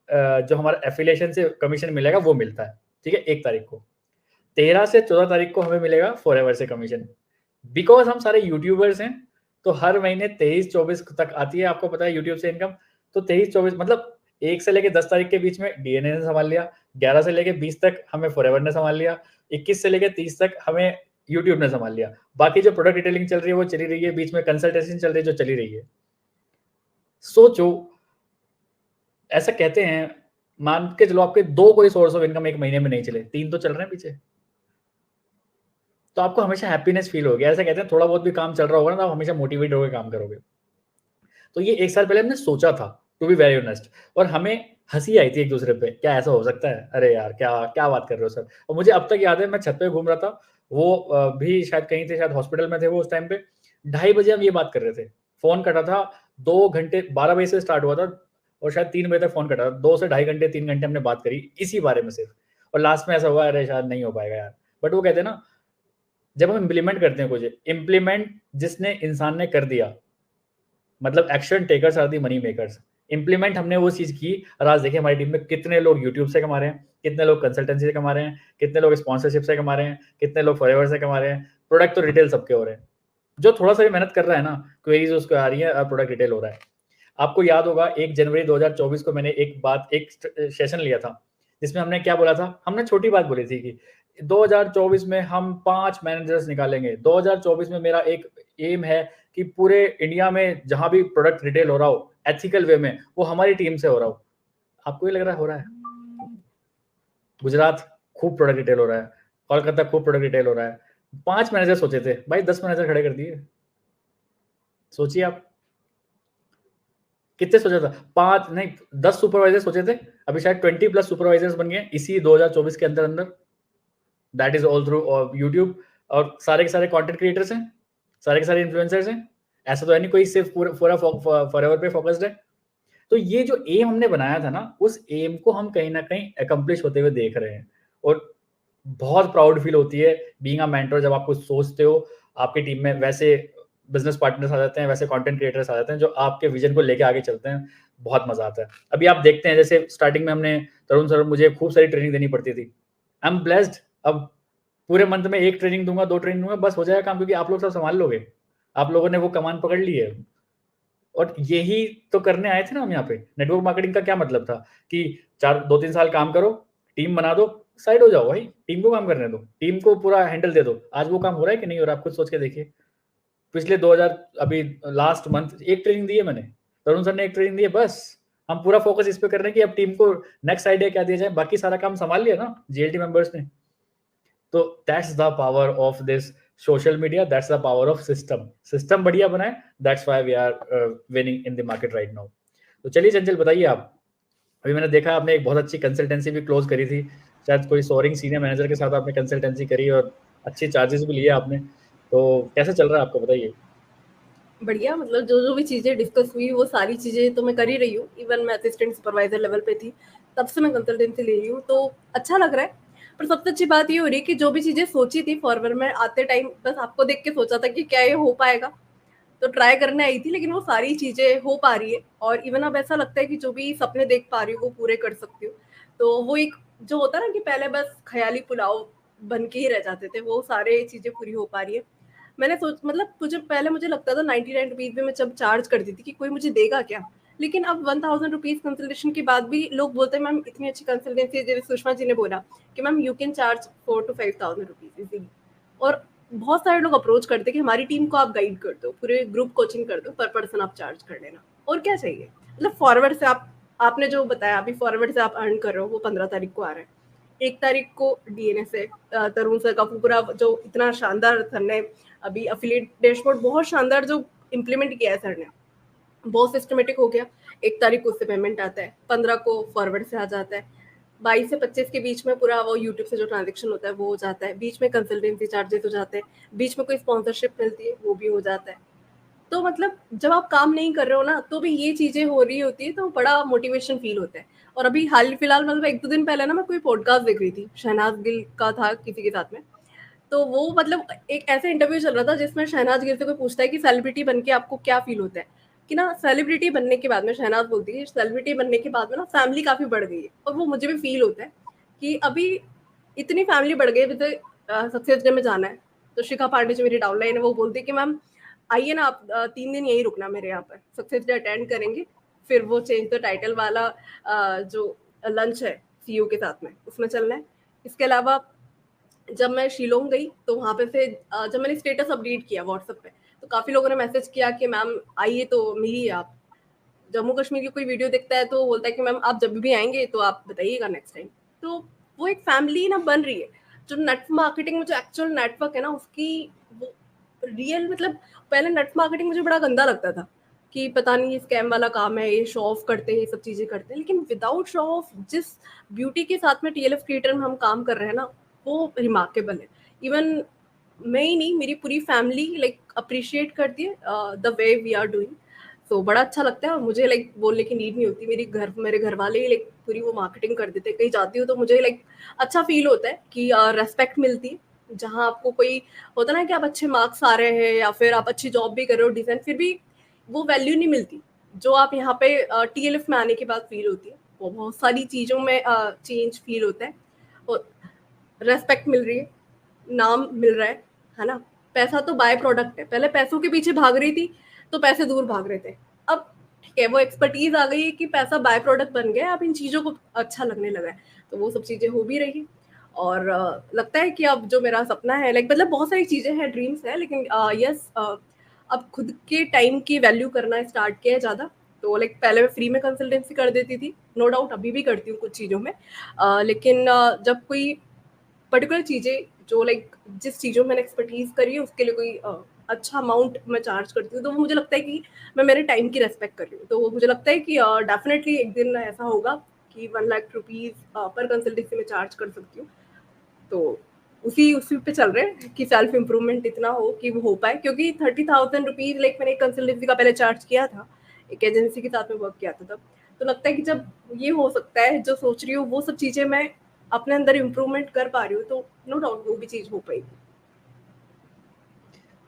A: जो हमारा एफिलिएशन से कमीशन मिलेगा वो मिलता है, ठीक है, 1 तारीख को। 13 से 14 तारीख को हमें मिलेगा फॉरएवर से कमीशन। बिकॉज हम सारे यूट्यूबर्स हैं, तो हर महीने 23-24 तक आती है, आपको पता है यूट्यूब से इनकम। तो 23-24 मतलब 1 से लेके 10 तारीख के बीच में डीएनए ने संभाल लिया, 11 से लेके 20 तक हमें फॉरएवर ने संभाल लिया, 21 से लेके 30 तक हमें यूट्यूब ने संभाल लिया। बाकी जो प्रोडक्ट डिटेलिंग चल रही है वो चली रही है, बीच में कंसल्टेशन चल रही है जो चली रही है। सोचो, ऐसा कहते हैं, मान के चलो आपके 2 कोई सोर्स ऑफ इनकम एक महीने में नहीं चले, 3 तो चल रहे हैं पीछे, तो आपको हमेशा हैप्पीनेस फील होगी। ऐसा कहते हैं थोड़ा बहुत भी काम चल रहा होगा ना, तो आप हमेशा मोटिवेट होकर काम करोगे। तो ये 1 साल पहले हमने सोचा था, टू बी वेरी ऑनेस्ट, और हमें हंसी आई थी एक दूसरे पे, क्या ऐसा हो सकता है, अरे यार क्या क्या बात कर रहे हो सर। और मुझे अब तक याद है, मैं छत पे घूम रहा था, वो भी शायद कहीं थे, शायद हॉस्पिटल में थे वो उस टाइम पे, 2:30 बजे हम ये बात कर रहे थे, फोन कटा था, 2 घंटे, 12 बजे से स्टार्ट हुआ था और शायद 3 बजे तक फोन कटा था, 2 से 2.5 घंटे 3 घंटे हमने बात करी इसी बारे में सिर्फ। और लास्ट में ऐसा हुआ, अरे शायद नहीं हो पाएगा यार। बट वो कहते हैं ना, जब हम इम्प्लीमेंट करते हैं कुछ, इम्प्लीमेंट जिसने इंसान ने कर दिया, मतलब action takers are the money makers. Implement हमने वो चीज की, और आज देखिए हमारी टीम में कितने लोग यूट्यूब से कमा रहे हैं, कितने लोग कंसल्टेंसी से कमा रहे हैं, कितने लोग स्पॉन्सरशिप से कमा रहे हैं, कितने लोग फॉरएवर से कमा रहे हैं। प्रोडक्ट तो रिटेल सबके हो रहे हैं, जो थोड़ा सा भी मेहनत कर रहा है ना, क्वेरीज उसको आ रही है और प्रोडक्ट रिटेल हो रहा है। आपको याद होगा 1 जनवरी 2024 को मैंने एक सेशन लिया था, जिसमें हमने क्या बोला था, हमने छोटी बात बोली थी कि 2024 में हम 5 मैनेजर्स निकालेंगे। 2024 में मेरा एक एम है कि पूरे इंडिया में जहां भी प्रोडक्ट रिटेल हो रहा हो एथिकल वे में, वो हमारी टीम से हो रहा हो। आपको ये लग रहा है हो रहा है? गुजरात खूब प्रोडक्ट रिटेल हो रहा है, कोलकाता खूब प्रोडक्ट रिटेल हो रहा है। 5 मैनेजर सोचे थे भाई, 10 मैनेजर खड़े कर दिए। सोचिए आप कितने सोचा था, 5 नहीं 10 सुपरवाइजर सोचे थे, अभी शायद 20+ सुपरवाइजर्स बन गए इसी 2024 के अंदर अंदर। That is all through YouTube, और सारे के सारे कंटेंट क्रिएटर्स हैं, सारे के सारे इन्फ्लुएंसर्स हैं। ऐसा तो है नहीं कोई सिर्फ पूरा फॉरएवर पे फोकस्ड है। तो ये जो एम हमने बनाया था ना, उस एम को हम कहीं ना कहीं अकम्प्लिश होते हुए देख रहे हैं, और बहुत प्राउड फील होती है बीइंग अ मेंटर जब आप कुछ सोचते हो, आपकी टीम में वैसे बिजनेस पार्टनर्स आ जाते हैं, वैसे कंटेंट क्रिएटर्स आ जाते हैं जो आपके विजन को लेके आगे चलते हैं, बहुत मजा आता है। अभी आप देखते हैं जैसे स्टार्टिंग में हमने तरुण सर मुझे खूब सारी ट्रेनिंग देनी पड़ती थी। आई एम ब्लेस्ड, अब पूरे मंथ में 1 ट्रेनिंग दूंगा, 2 ट्रेनिंग दूंगा, बस हो जाएगा काम, क्योंकि आप लोग सब संभाल लोगे, आप लोगों ने वो कमान पकड़ ली है। और यही तो करने आए थे ना हम यहाँ पे। नेटवर्क मार्केटिंग का क्या मतलब था कि 2-3 साल काम करो, टीम बना दो, साइड हो जाओ भाई, टीम को काम करने दो, टीम को पूरा हैंडल दे दो। आज वो काम हो रहा है कि नहीं हो रहा, आप खुद सोच के देखिए। पिछले 2000 अभी लास्ट मंथ 1 ट्रेनिंग दी है मैंने, तरुण सर ने 1 ट्रेनिंग दी है, बस हम पूरा फोकस इस पे कर रहे हैं कि अब टीम को नेक्स्ट आइडिया क्या दिया जाए, बाकी सारा काम संभाल लिया ना जीएलटी मेंबर्स ने। तो that's the power of this social media, that's the power of system बढ़िया बनाए, that's why we are winning in the market right now. तो चलिए चंचल बताइए आप, अभी मैंने देखा आपने एक बहुत अच्छी कंसल्टेंसी भी क्लोज करी थी, शायद कोई सोअरिंग सीनियर मैनेजर के साथ आपने कंसल्टेंसी करी और अच्छे चार्जेस भी लिए आपने, तो कैसे चल रहा है आपको बताइए?
H: बढ़िया, मतलब जो भी चीज़ें डिस्कस हुई वो सारी चीज़ें तो मैं कर ही रही हूँ। इवन मैं असिस्टेंट सुपरवाइजर लेवल पे थी, तब से मैं कंसल्टेंसी ले रही हूँ, तो अच्छा लग रहा है। पर सबसे अच्छी बात ये हो रही है कि जो भी चीज़ें सोची थी फॉरवर्ड में आते टाइम, बस आपको देख के सोचा था कि क्या ये हो पाएगा, तो ट्राई करने आई थी, लेकिन वो सारी चीज़ें हो पा रही है। और इवन अब ऐसा लगता है कि जो भी सपने देख पा रही हूँ वो पूरे कर सकती हूँ। तो वो एक जो होता है ना कि पहले बस ख्याली पुलाव बन के ही रह जाते थे, वो सारे चीज़ें पूरी हो पा रही है। मैंने मतलब पहले मुझे लगता था 99 रुपीज़ में मैं जब चार्ज करती थी कि कोई मुझे देगा क्या, लेकिन अब 1000 रुपीज़ कंसल्टेशन के बाद भी लोग बोलते हैं मैम इतनी अच्छी कंसल्टेंसी है। जैसे सुषमा जी ने बोला कि ma'am you can charge 4 to 5,000 rupees easily. और बहुत सारे लोग अप्रोच करते हैं कि हमारी टीम को आप गाइड कर दो, पूरे ग्रुप कोचिंग कर दो, पर पर्सन आप चार्ज कर लेना, और क्या चाहिए। मतलब फॉरवर्ड से आपने जो बताया अभी, फॉरवर्ड से आप अर्न कर रहे हो, वो 15 तारीख को आ रहा है। 1 तारीख को डीएनए से तरुण सर का पूरा जो इतना शानदार सर ने अभी अफिलिएट डैशबोर्ड बहुत शानदार जो इम्प्लीमेंट किया है सर ने, बहुत सिस्टमेटिक हो गया। 1 तारीख को उससे पेमेंट आता है, 15 को फॉरवर्ड से आ जाता है, 22 से 25 के बीच में पूरा वो यूट्यूब से जो ट्रांजेक्शन होता है वो हो जाता है, बीच में कंसल्टेंसी चार्जेस हो जाते हैं, बीच में कोई स्पॉन्सरशिप मिलती है वो भी हो जाता है। तो मतलब जब आप काम नहीं कर रहे हो ना, तो भी ये चीज़ें हो रही होती है, तो बड़ा मोटिवेशन फील होता है। और अभी हाल फिलहाल मतलब 1-2 दिन पहले ना मैं कोई पॉडकास्ट देख रही थी, शहनाज गिल का था किसी के साथ में, तो वो मतलब एक ऐसा इंटरव्यू चल रहा था जिसमें शहनाज गिल से कोई पूछता है कि सेलिब्रिटी बन के आपको क्या फील होता है, कि ना सेलिब्रिटी बनने के बाद में शहनाज बोलती है सेलिब्रिटी बनने के बाद में ना फैमिली काफ़ी बढ़ गई है। और वो मुझे भी फील होता है कि अभी इतनी फैमिली बढ़ गई है। जैसे सक्सेस डे में जाना है, तो शिखा पांडे जो मेरी डाउनलाइन है वो बोलती है कि मैम आइए ना आप 3 दिन यहीं रुकना मेरे यहाँ पर, सक्सेस डे अटेंड करेंगे, फिर वो चेंज द टाइटल वाला जो लंच है सीईओ के साथ में उसमें चलना है। इसके अलावा जब मैं शिलोंग गई तो वहाँ पे से जब मैंने स्टेटस अपडेट किया व्हाट्सएप पे, तो काफ़ी लोगों ने मैसेज किया कि मैम आइए तो मिलिए आप। जम्मू कश्मीर की कोई वीडियो दिखता है तो बोलता है कि मैम आप जब भी आएंगे तो आप बताइएगा नेक्स्ट टाइम। तो वो एक फैमिली ना बन रही है। जो नेटवर्क मार्केटिंग में जो एक्चुअल नेटवर्क है ना, उसकी वो रियल मतलब पहले नेटवर्क मार्केटिंग मुझे बड़ा गंदा लगता था कि पता नहीं ये स्कैम वाला काम है, ये शो ऑफ करते हैं, ये सब चीज़ें करते हैं। लेकिन विदाउट शो ऑफ जिस ब्यूटी के साथ में टीएलएफ क्रिएटर में हम काम कर रहे हैं ना, वो रिमार्केबल है। इवन मैं ही नहीं, मेरी पूरी फैमिली लाइक अप्रिशिएट करती है the way we are doing. तो बड़ा अच्छा लगता है और मुझे लाइक बोलने की नीड नहीं होती। मेरे घर वाले ही लाइक पूरी वो मार्केटिंग कर देते हैं। कहीं जाती हूँ तो मुझे लाइक अच्छा फील होता है कि रेस्पेक्ट मिलती है। जहाँ आपको कोई होता ना कि आप अच्छे मार्क्स आ रहे हैं या फिर आप अच्छी जॉब भी कर रहे हो डिसेंट, फिर भी वो वैल्यू नहीं मिलती जो आप यहाँ पे टीएलएफ में आने के बाद फील होती है। वो बहुत सारी चीज़ों में चेंज फील होता है और रेस्पेक्ट मिल रही है, नाम मिल रहा है ना। पैसा तो बाय प्रोडक्ट है। पहले पैसों के पीछे भाग रही थी तो पैसे दूर भाग रहे थे। अब ठीक है, वो एक्सपर्टीज आ गई है कि पैसा बाय प्रोडक्ट बन गया, अब इन चीज़ों को अच्छा लगने लगा है। तो वो सब चीज़ें हो भी रही है और लगता है कि अब जो मेरा सपना है लाइक मतलब बहुत सारी चीज़ें हैं, ड्रीम्स है, लेकिन यस अब खुद के टाइम की वैल्यू करना स्टार्ट किया है ज़्यादा। तो लाइक पहले मैं फ्री में कंसल्टेंसी कर देती थी, नो डाउट अभी भी करती हूँ कुछ चीज़ों में, लेकिन जब कोई पर्टिकुलर चीज़ें जो लाइक जिस चीज़ों में मैंने एक्सपर्टीज करी है उसके लिए कोई अच्छा अमाउंट मैं चार्ज करती हूँ, तो वो मुझे लगता है कि मैं मेरे टाइम की रेस्पेक्ट कर रही हूँ। तो वो मुझे लगता है कि डेफिनेटली एक दिन ऐसा होगा कि 1 लाख रुपीज़ पर कंसल्टेंसी में चार्ज कर सकती हूँ। तो उसी पे चल रहे हैं कि सेल्फ इम्प्रूवमेंट इतना हो कि वो हो पाए, क्योंकि 30,000 रुपीज़ लाइक मैंने एक कंसल्टेंसी का पहले चार्ज किया था, एक एजेंसी के साथ में वर्क किया था तब। तो लगता है कि जब ये हो सकता है, जो सोच रही हूँ वो सब चीज़ें मैं अपने अंदर इम्प्रूवमेंट कर पा रही हूँ, तो नो डाउट वो भी चीज़ हो पाएगी।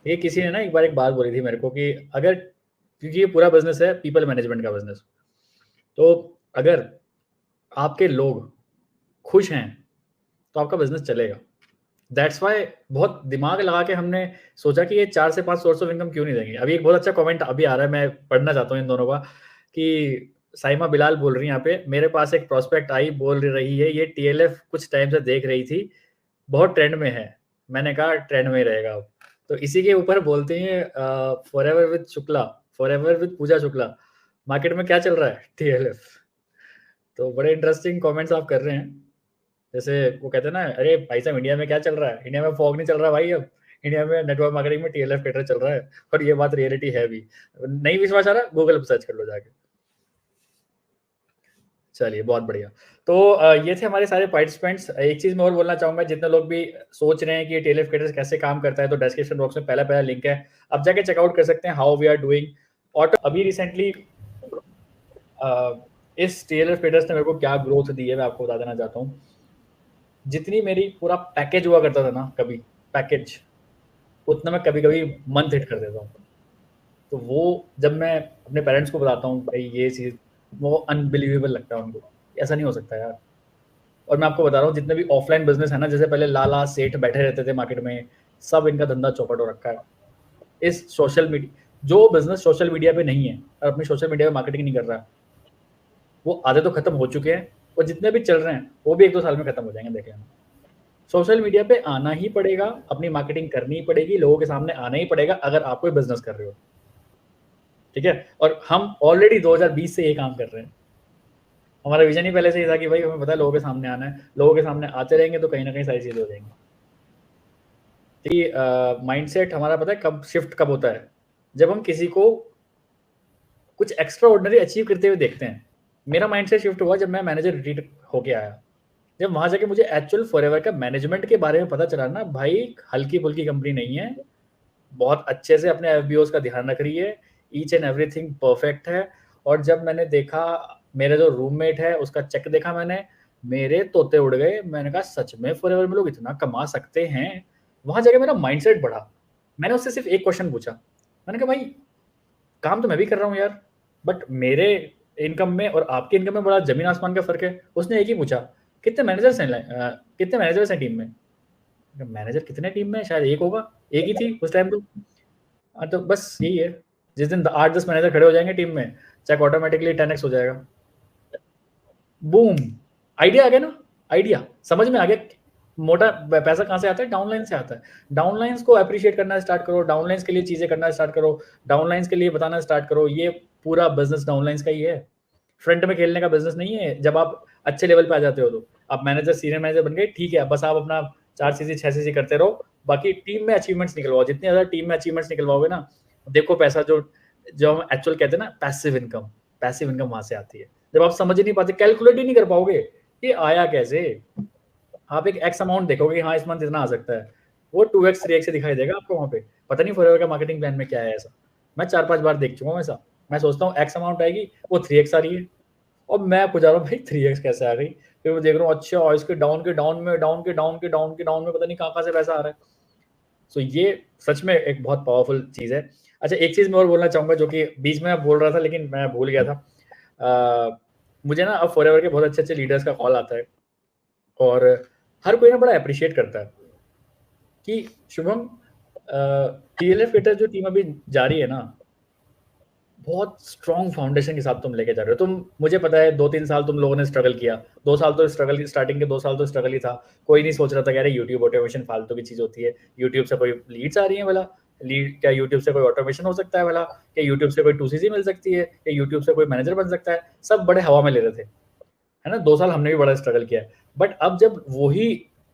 A: ये किसी ने ना एक बार एक बात बोली थी मेरे को कि अगर, क्योंकि ये पूरा बिजनेस है पीपल मैनेजमेंट का बिजनेस, तो अगर आपके लोग खुश हैं तो आपका बिजनेस चलेगा। दैट्स वाई बहुत दिमाग लगा के हमने सोचा कि ये 4 से 5 सोर्स ऑफ इनकम क्यों नहीं देंगे। अभी एक बहुत अच्छा कमेंट अभी आ रहा है, मैं पढ़ना चाहता हूँ इन दोनों का, कि साइमा बिलाल बोल रही है यहाँ पे, मेरे पास एक प्रोस्पेक्ट आई, बोल रही है ये टीएलएफ कुछ टाइम से देख रही थी, बहुत ट्रेंड में है। मैंने कहा ट्रेंड में ही रहेगा अब। तो इसी के ऊपर बोलते हैं forever with Shukla, forever with Pooja Shukla, market में क्या चल रहा है टीएलएफ। तो बड़े इंटरेस्टिंग कमेंट्स आप कर रहे हैं। जैसे वो कहते हैं ना, अरे भाई साहब इंडिया में क्या चल रहा है, इंडिया में फॉग नहीं चल रहा भाई, अब इंडिया में नेटवर्क मार्केटिंग में टीएलएफ कैटर चल रहा है, और ये बात रियलिटी है भी। नहीं विश्वास आ रहा, गूगल पर सर्च कर लो जाके। चलिए बहुत बढ़िया। तो ये थे हमारे सारे पार्टिसिपेंट्स। एक चीज मैं और बोलना चाहूंगा, जितने लोग भी सोच रहे हैं कि टीएलएफ कैटर कैसे काम करता है, तो डिस्क्रिप्शन बॉक्स में पहला लिंक है, आप जाके चेकआउट कर सकते हैं हाउ वी आर डूइंग। और अभी रिसेंटली इस टीएलएफ कैटर्स ने मेरे को क्या ग्रोथ दी है मैं आपको बता देना चाहता हूँ। जितनी मेरी पूरा पैकेज हुआ करता था ना, कभी पैकेज, उतना मैं कभी कभी मंथ हिट कर देता हूँ। तो वो जब मैं अपने पेरेंट्स को बताता हूँ भाई ये चीज़, वो अनबिलीवेबल लगता है उनको, ऐसा नहीं हो सकता यार। और मैं आपको बता रहा हूँ जितने भी ऑफलाइन बिजनेस है ना, जैसे पहले लाला सेठ बैठे रहते थे मार्केट में, सब इनका धंधा चौपट हो रखा है। इस सोशल मीडिया, जो बिजनेस सोशल मीडिया पे नहीं है और अपनी सोशल मीडिया पे मार्केटिंग नहीं कर रहा है, वो आधे तो खत्म हो चुके हैं, और जितने भी चल रहे हैं वो भी 1-2 साल में खत्म हो जाएंगे, देख लेना। सोशल मीडिया पे आना ही पड़ेगा, अपनी मार्केटिंग करनी ही पड़ेगी, लोगों के सामने आना ही पड़ेगा अगर आप कोई बिजनेस कर रहे हो, ठीक है। और हम ऑलरेडी 2020 से ये काम कर रहे हैं। हमारा विजन ही पहले से ही था कि भाई हमें पता है लोगों के सामने आना है, लोगों के सामने आते रहेंगे तो कहीं ना कहीं सारी चीजें हो जाएंगी। माइंडसेट हमारा पता है कब शिफ्ट कब होता है, जब हम किसी को कुछ एक्स्ट्रा ऑर्डिनरी अचीव करते हुए देखते हैं। मेरा माइंडसेट शिफ्ट हुआ जब मैं मैनेजर रिट्रीट होके आया, जब वहां जाके मुझे एक्चुअल फॉरएवर का मैनेजमेंट के बारे में पता चला ना, भाई हल्की फुल्की कंपनी नहीं है, बहुत अच्छे से अपने एफबीओस का ध्यान रख रही है, ईच एंड एवरीथिंग परफेक्ट है। और जब मैंने देखा, मेरा जो रूममेट है उसका चेक देखा मैंने, मेरे तोते उड़ गए। मैंने कहा सच में फॉरएवर में लोग इतना कमा सकते हैं। वहां जाके मेरा माइंडसेट बढ़ा। मैंने उससे सिर्फ एक क्वेश्चन पूछा, मैंने कहा भाई काम तो मैं भी कर रहा हूँ यार, बट मेरे इनकम में और आपके इनकम में बड़ा जमीन आसमान का फर्क है। उसने एक ही पूछा, कितने मैनेजर्स हैं टीम में? मैनेजर कितने टीम में? शायद एक होगा, एक ही थी उस टाइम तो। तो बस यही है, जिस दिन 8-10 मैनेजर खड़े हो जाएंगे टीम में, चेक ऑटोमेटिकली 10x हो जाएगा। बूम, आइडिया आ गया ना, आइडिया समझ में आ गया। मोटा पैसा कहाँ से आता है? डाउनलाइन से आता है। डाउनलाइंस को अप्रिशिएट करना स्टार्ट करो, डाउनलाइंस के लिए चीजें करना स्टार्ट करो, डाउनलाइंस के लिए बताना स्टार्ट करो। ये पूरा बिजनेस डाउनलाइंस का ही है, फ्रंट में खेलने का बिजनेस नहीं है। जब आप अच्छे लेवल पे आ जाते हो तो आप मैनेजर, सीनियर मैनेजर बन गए, ठीक है, बस आप अपना 4cc 6cc करते रहो, बाकी टीम में अचीवमेंट्स निकलवाओ। जितनी ज्यादा टीम में अचीवमेंट्स निकलवाओगे ना, देखो पैसा जो हम एक्चुअल कहते हैं ना पैसिव इनकम वहां से आती है। जब आप समझ ही नहीं पाते, कैलकुलेट ही नहीं कर पाओगे ये आया कैसे, आप एक एक्स अमाउंट देखोगे, हाँ इस मंथ इतना आ सकता है, वो 2x 3x से दिखाई देगा आपको वहाँ पे। पता नहीं फॉरएवर का मार्केटिंग प्लान में क्या है ऐसा, मैं 4-5 बार देख चुका हूँ ऐसा। मैं सोचता हूँ एक्स अमाउंट आएगी, वो 3x आ रही है, और मैं पूछ रहा हूँ भाई 3x कैसे आ गई। फिर मैं देख रहा हूँ अच्छा, और इसके डाउन में पता नहीं कहाँ से पैसा आ रहा है। सो ये सच में एक बहुत पावरफुल चीज़ है। अच्छा एक चीज़ मैं और बोलना चाहूँगा, जो कि बीच में बोल रहा था लेकिन मैं भूल गया था। मुझे ना अब फॉरएवर के बहुत अच्छे लीडर्स का कॉल आता है, और हर कोई ना बड़ा अप्रिशिएट करता है कि शुभम, टीएलएफ कैटर जो टीम अभी जा रही है ना, बहुत स्ट्रॉन्ग फाउंडेशन के साथ तुम लेके जा रहे हो। तुम, मुझे पता है 2-3 साल तुम लोगों ने स्ट्रगल किया, 2 साल तो स्ट्रगल, स्टार्टिंग के 2 साल तो स्ट्रगल ही था। कोई नहीं सोच रहा था कि अरे यूट्यूब ऑटोमेशन फालतू की चीज होती है, यूट्यूब से कोई लीड्स आ रही है भला, लीड क्या यूट्यूब से कोई ऑटोमेशन हो सकता है भला, क्या यूट्यूब से कोई 2cc मिल सकती है, क्या यूट्यूब से कोई मैनेजर बन सकता है। सब बड़े हवा में ले रहे थे, है ना। 2 साल हमने भी बड़ा स्ट्रगल किया है। बट अब जब वही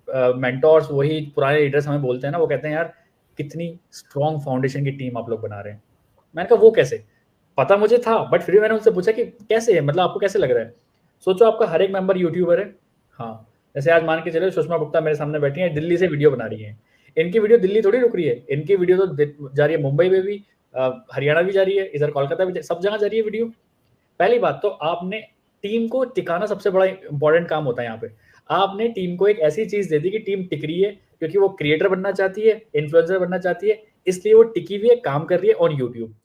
A: मेंटोर्स, वही पुराने लीडर्स हमें बोलते हैं ना, वो कहते हैं यार कितनी स्ट्रॉन्ग फाउंडेशन की टीम आप लोग बना रहे हैं। मैंने कहा वो कैसे, पता मुझे था, बट फिर भी मैंने उनसे पूछा कि कैसे है, मतलब आपको कैसे लग रहा है। सोचो आपका हर एक मेंबर यूट्यूबर है, हाँ, जैसे आज मान के चलो सुषमा गुप्ता मेरे सामने बैठी है, दिल्ली से वीडियो बना रही है। इनकी वीडियो दिल्ली थोड़ी रुक रही है, इनकी वीडियो तो जा रही है मुंबई में भी, हरियाणा भी जा रही है, इधर कोलकाता भी, सब जगह जा रही है वीडियो। पहली बात तो आपने टीम को टिकाना सबसे बड़ा इंपॉर्टेंट काम होता है यहाँ पे। आपने टीम को एक ऐसी चीज दे दी कि टीम टिक रही है, क्योंकि वो क्रिएटर बनना चाहती है, इन्फ्लुएंसर बनना चाहती है, इसलिए वो टिकी हुई है, काम कर रही है ऑन यूट्यूब।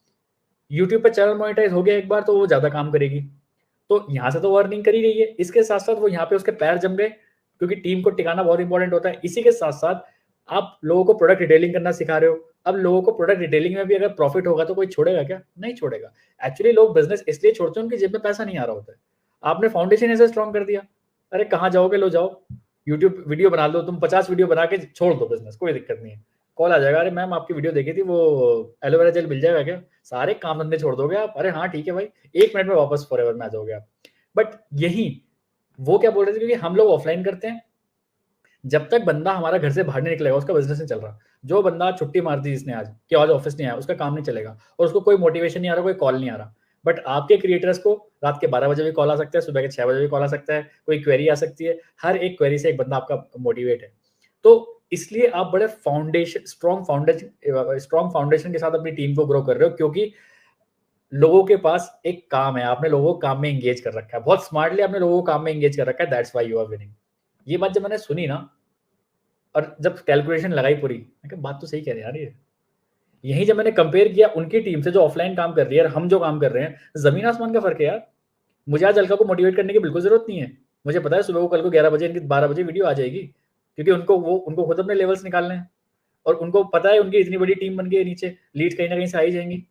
A: यूट्यूब पे चैनल मोनेटाइज हो गया एक बार तो वो ज़्यादा काम करेगी, तो यहाँ से तो वो अर्निंग कर ही रही है। इसके साथ-साथ वो यहाँ पे उसके पैर जम गए, क्योंकि टीम को टिकाना बहुत इंपॉर्टेंट होता है। इसी के साथ-साथ आप लोगों को प्रोडक्ट रिटेलिंग करना सिखा रहे हो। अब लोगों को प्रोडक्ट रिटेलिंग में भी अगर प्रॉफिट होगा तो कोई छोड़ेगा क्या? नहीं छोड़ेगा। एक्चुअली लोग बिज़नेस इसलिए छोड़ते हैं, उनकी जेब में पैसा नहीं आ रहा होता है। आपने फाउंडेशन ऐसे स्ट्रॉन्ग कर दिया, अरे कहाँ जाओगे? लो जाओ, यूट्यूब वीडियो बना लो, तुम 50 वीडियो बना के छोड़ दो बिज़नेस, कोई दिक्कत नहीं है। कॉल आ जाएगा, अरे मैम आपकी वीडियो देखी थी, वो एलोवेरा जेल मिल जाएगा क्या? सारे काम धंधे छोड़ दोगे आप? अरे हाँ ठीक है भाई, 1 मिनट में वापस फॉरएवर में आ जाओगे आप। बट यही वो क्या बोल रहे थे, क्योंकि हम लोग ऑफलाइन करते हैं, जब तक बंदा हमारा घर से बाहर नहीं निकलेगा उसका बिजनेस नहीं चल रहा। जो बंदा छुट्टी मार दी जिसने आज कि आज ऑफिस नहीं आया, उसका काम नहीं चलेगा और उसको कोई मोटिवेशन नहीं आ रहा, कोई कॉल नहीं आ रहा। बट आपके क्रिएटर्स को रात के 12 बजे भी कॉल आ सकता है, सुबह के 6 बजे भी कॉल आ सकता है, कोई क्वेरी आ सकती है, हर एक क्वेरी से एक बंदा आपका मोटिवेट है। तो इसलिए आप बड़े स्ट्रॉन्ग फाउंडेशन के साथ अपनी टीम को ग्रो कर रहे हो, क्योंकि लोगों के पास एक काम है, आपने लोगों को काम में एंगेज कर रखा है, बहुत स्मार्टली आपने लोगों को काम में एंगेज कर रखा है, that's why you are winning. ये बात जब मैंने सुनी ना, और जब कैलकुलेशन लगाई पूरी, मैं कहा बात तो सही कह रहे हैं यार ये। यही जब मैंने कंपेयर किया उनकी टीम से जो ऑफलाइन काम कर रही है और हम जो काम कर रहे हैं, जमीन आसमान का फर्क है यार। मुझे आज अलका को मोटिवेट करने की बिल्कुल जरूरत नहीं है। मुझे पता है सुबह को कल को 11 बजे इनकी 12 बजे वीडियो आ जाएगी, क्योंकि उनको खुद अपने लेवल्स निकालने हैं और उनको पता है उनकी इतनी बड़ी टीम बन गई है, नीचे लीड कहीं ना कहीं से आ ही जाएंगी।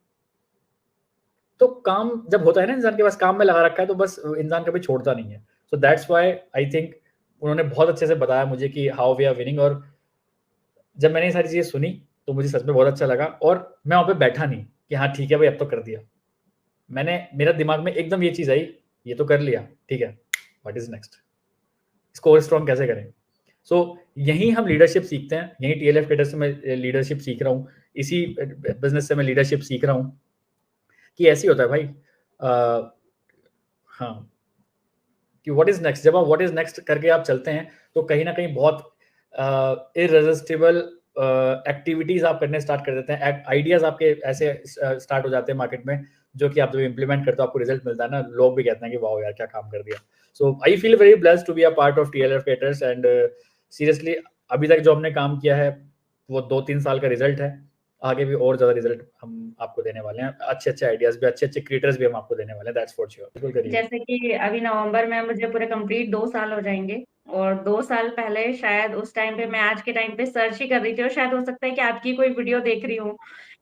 A: तो काम जब होता है ना, इंसान के पास काम में लगा रखा है, तो बस इंसान कभी छोड़ता नहीं है। So that's why I think उन्होंने बहुत अच्छे से बताया मुझे कि हाउ वी आर विनिंग। और जब मैंने ये सारी चीजें सुनी तो मुझे सच में बहुत अच्छा लगा, और मैं वहाँ पे बैठा नहीं कि हाँ ठीक है भाई अब तो कर दिया। मेरा दिमाग में एकदम ये चीज आई, ये तो कर लिया, ठीक है, व्हाट इज नेक्स्ट, इसको और स्ट्रॉन्ग कैसे करें। सो यही हम लीडरशिप सीखते हैं, यही TLF कैडर से मैं लीडरशिप सीख रहा हूँ, इसी बिजनेस से मैं लीडरशिप सीख रहा हूँ कि ऐसे होता है भाई। हाँ, कि व्हाट इज नेक्स्ट, जब आप व्हाट इज नेक्स्ट करके आप चलते हैं तो कहीं ना कहीं बहुत इररेजिस्टिबल एक्टिविटीज आप करने स्टार्ट कर देते हैं, आइडियाज आपके ऐसे स्टार्ट हो जाते हैं मार्केट में, जो कि आप जब इम्प्लीमेंट करते हो आपको रिजल्ट मिलता है ना, लोग भी कहते हैं कि वाओ यार क्या काम कर दिया। So I feel very blessed to be a part of TLF caters, and seriously अभी तक जो हमने काम किया है वो 2-3 साल का रिजल्ट है। आगे भी और ज्यादा रिजल्ट हम आपको देने वाले हैं, अच्छे आइडियाज भी, अच्छे क्रिएटर्स भी हम आपको देने वाले हैं, दैट्स फॉर श्योर।
B: जैसे कि अभी नवंबर में मुझे पूरे कंप्लीट 2 साल हो जाएंगे, और 2 साल पहले शायद उस टाइम पे मैं आज के टाइम पे सर्च ही कर रही थी, और शायद हो सकता है कि आपकी कोई वीडियो देख रही हूँ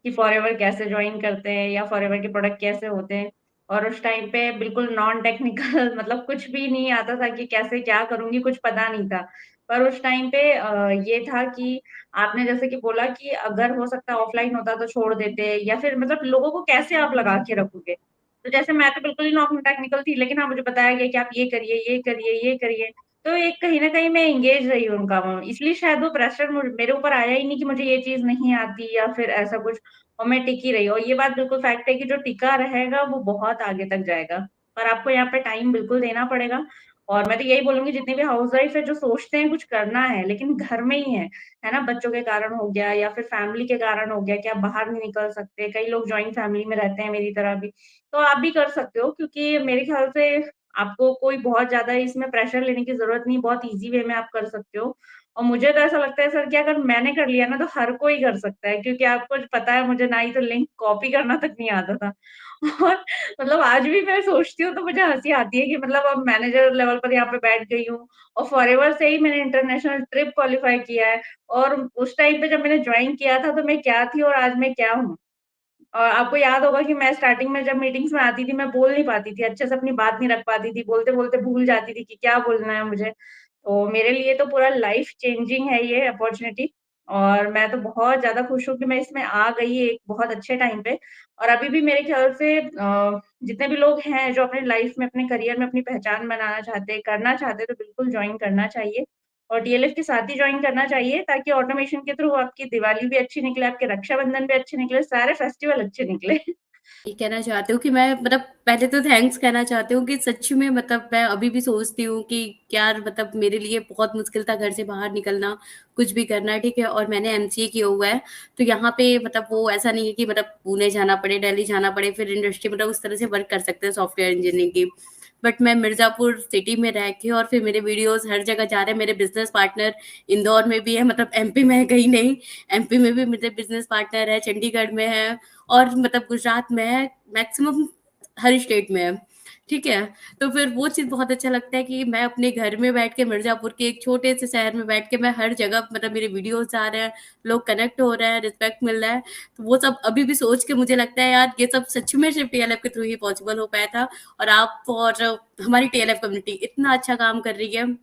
B: कि फॉरएवर कैसे ज्वाइन करते हैं या फॉरएवर के प्रोडक्ट कैसे होते हैं। और उस टाइम पे बिल्कुल नॉन टेक्निकल मतलब कुछ भी नहीं आता था कि कैसे क्या करूँगी, कुछ पता नहीं था। पर उस टाइम पे ये था कि आपने जैसे कि बोला कि अगर हो सकता है ऑफलाइन होता तो छोड़ देते, या फिर मतलब लोगों को कैसे आप लगा के रखोगे। तो जैसे मैं तो बिल्कुल ही नॉन टेक्निकल थी, लेकिन हाँ, मुझे बताया गया कि आप ये करिए, ये करिए, ये करिए। तो एक कहीं न कहीं मैं एंगेज रही हूँ उन कामों में, इसलिए शायद वो प्रेशर मेरे ऊपर आया ही नहीं कि मुझे ये चीज़ नहीं आती या फिर ऐसा कुछ, और मैं टिकी रही। और ये बात बिल्कुल फैक्ट है कि जो टिका रहेगा वो बहुत आगे तक जाएगा। पर आपको यहाँ पे टाइम बिल्कुल देना पड़ेगा। और मैं तो यही बोलूँगी, जितने भी हाउसवाइफ है जो सोचते हैं कुछ करना है लेकिन घर में ही है ना? बच्चों के कारण हो गया या फिर फैमिली के कारण हो गया कि आप बाहर नहीं निकल सकते। कई लोग जॉइंट फैमिली में रहते हैं मेरी तरह भी। तो आप भी कर सकते हो, क्योंकि मेरे ख्याल से आपको कोई बहुत ज़्यादा इसमें प्रेशर लेने की ज़रूरत नहीं, बहुत ईज़ी वे में आप कर सकते हो। और मुझे तो ऐसा लगता है सर कि अगर मैंने कर लिया ना तो हर कोई कर सकता है, क्योंकि आपको पता है मुझे ना ही तो लिंक कॉपी करना तक नहीं आता था। और मतलब आज भी मैं सोचती हूँ तो मुझे हँसी आती है कि मतलब अब मैनेजर लेवल पर यहाँ पे बैठ गई हूँ, और फॉरएवर से ही मैंने इंटरनेशनल ट्रिप क्वालीफाई किया है। और उस टाइम पे जब मैंने जॉइन किया था तो मैं क्या थी और आज मैं क्या हूँ। आपको याद होगा कि मैं स्टार्टिंग में जब मीटिंग्स में आती थी, मैं बोल नहीं पाती थी, अच्छे से अपनी बात नहीं रख पाती थी, बोलते-बोलते भूल जाती थी कि क्या बोलना है मुझे। तो मेरे लिए तो पूरा लाइफ चेंजिंग है ये अपॉर्च्युनिटी, और मैं तो बहुत ज़्यादा खुश हूँ कि मैं इसमें आ गई एक बहुत अच्छे टाइम पे। और अभी भी मेरे ख्याल से जितने भी लोग हैं जो अपनी लाइफ में, अपने करियर में अपनी पहचान बनाना चाहते हैं, करना चाहते हैं, तो बिल्कुल जॉइन करना चाहिए। और DLF के साथ ही जॉइन करना चाहिए, ताकि ऑटोमेशन के थ्रू आपकी दिवाली भी अच्छी निकले, आपके रक्षाबंधन भी अच्छे निकले, सारे फेस्टिवल अच्छे निकले।
E: ये कहना चाहती हूँ कि मैं मतलब पहले तो थैंक्स कहना चाहती हूँ कि सच में मतलब मैं अभी भी सोचती हूँ कि यार मतलब मेरे लिए बहुत मुश्किल था घर से बाहर निकलना, कुछ भी करना, ठीक है? और मैंने MCA किया हुआ है, तो यहाँ पे मतलब वो ऐसा नहीं है कि मतलब पुणे जाना पड़े, दिल्ली जाना पड़े, फिर इंडस्ट्री मतलब उस तरह से वर्क कर सकते हैं सॉफ्टवेयर इंजीनियरिंग की। बट मैं मिर्जापुर सिटी में रह के और फिर मेरे वीडियोस हर जगह जा रहे हैं। मेरे बिजनेस पार्टनर इंदौर में भी है, मतलब एमपी में है कहीं नहीं, एमपी में भी मेरे बिजनेस पार्टनर है, चंडीगढ़ में है और मतलब गुजरात में है, मैक्सिमम हर स्टेट में है। ठीक है, तो फिर वो चीज़ बहुत अच्छा लगता है कि मैं अपने घर में बैठ के मिर्जापुर के एक छोटे से शहर में बैठ के मैं हर जगह मतलब मेरे वीडियोस आ रहे हैं, लोग कनेक्ट हो रहे हैं, रिस्पेक्ट मिल रहा है। तो वो सब अभी भी सोच के मुझे लगता है यार ये सब सच में सिर्फ टीएलएफ के थ्रू ही पॉसिबल हो पाया था। और आप और हमारी टीएलएफ कम्युनिटी इतना अच्छा काम कर रही है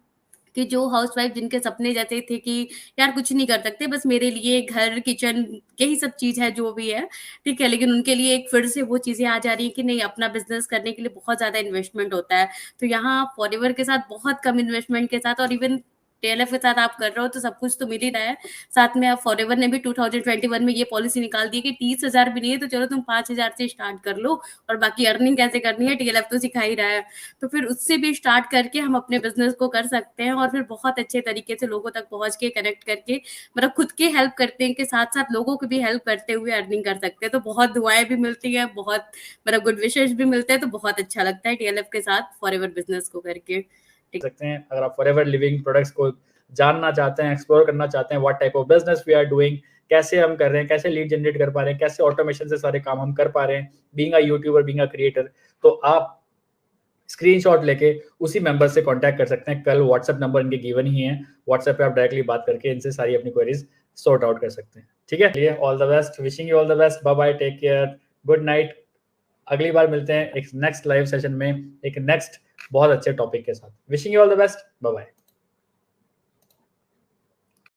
E: कि जो हाउसवाइफ जिनके सपने जैसे थे कि यार कुछ नहीं कर सकते, बस मेरे लिए घर किचन यही सब चीज़ है जो भी है, ठीक है, लेकिन उनके लिए एक फिर से वो चीज़ें आ जा रही हैं कि नहीं, अपना बिजनेस करने के लिए बहुत ज़्यादा इन्वेस्टमेंट होता है। तो यहाँ फॉरएवर के साथ बहुत कम इन्वेस्टमेंट के साथ और इवन टीएलएफ के साथ आप कर रहे हो तो सब कुछ तो मिल ही रहा है। साथ में आप फॉरएवर ने भी 2021 में ये पॉलिसी निकाल दी कि 30,000 भी नहीं है तो चलो तुम 5,000 से स्टार्ट कर लो और बाकी अर्निंग कैसे करनी है टीएलएफ तो सिखा ही रहा है। तो फिर उससे भी स्टार्ट करके हम अपने बिजनेस को कर सकते हैं और फिर बहुत अच्छे तरीके से लोगों तक पहुंच के कनेक्ट करके मतलब खुद के हेल्प करते हैं के साथ साथ लोगों को भी हेल्प करते हुए अर्निंग कर सकते हैं। तो बहुत दुआएं भी मिलती है, बहुत मतलब गुड विशेष भी मिलते हैं, तो बहुत अच्छा लगता है टीएलएफ के साथ फॉरएवर बिजनेस को करके।
A: सकते हैं अगर आप फॉरएवर लिविंग प्रोडक्ट्स को जानना चाहते हैं, एक्सप्लोर करना चाहते हैं, what type of business we are doing, कैसे हम कर रहे हैं, कैसे लीड जनरेट कर पा रहे हैं, कैसे ऑटोमेशन से सारे काम हम कर पा रहे हैं, being a YouTuber, being a creator, तो आप स्क्रीनशॉट लेके उसी मेंबर से कांटेक्ट कर सकते हैं। कल व्हाट्सएप नंबर इनके गिवन ही है, व्हाट्सएप पे आप डायरेक्टली बात करके इनसे सारी अपनी क्वेरीज सॉर्ट आउट कर सकते हैं। ठीक है, चलिए all the best, wishing you all the best, bye bye, take care, good night. अगली बार मिलते हैं एक नेक्स्ट लाइव सेशन में एक नेक्स्ट बहुत अच्छे टॉपिक के साथ। Wishing you all the best, bye bye.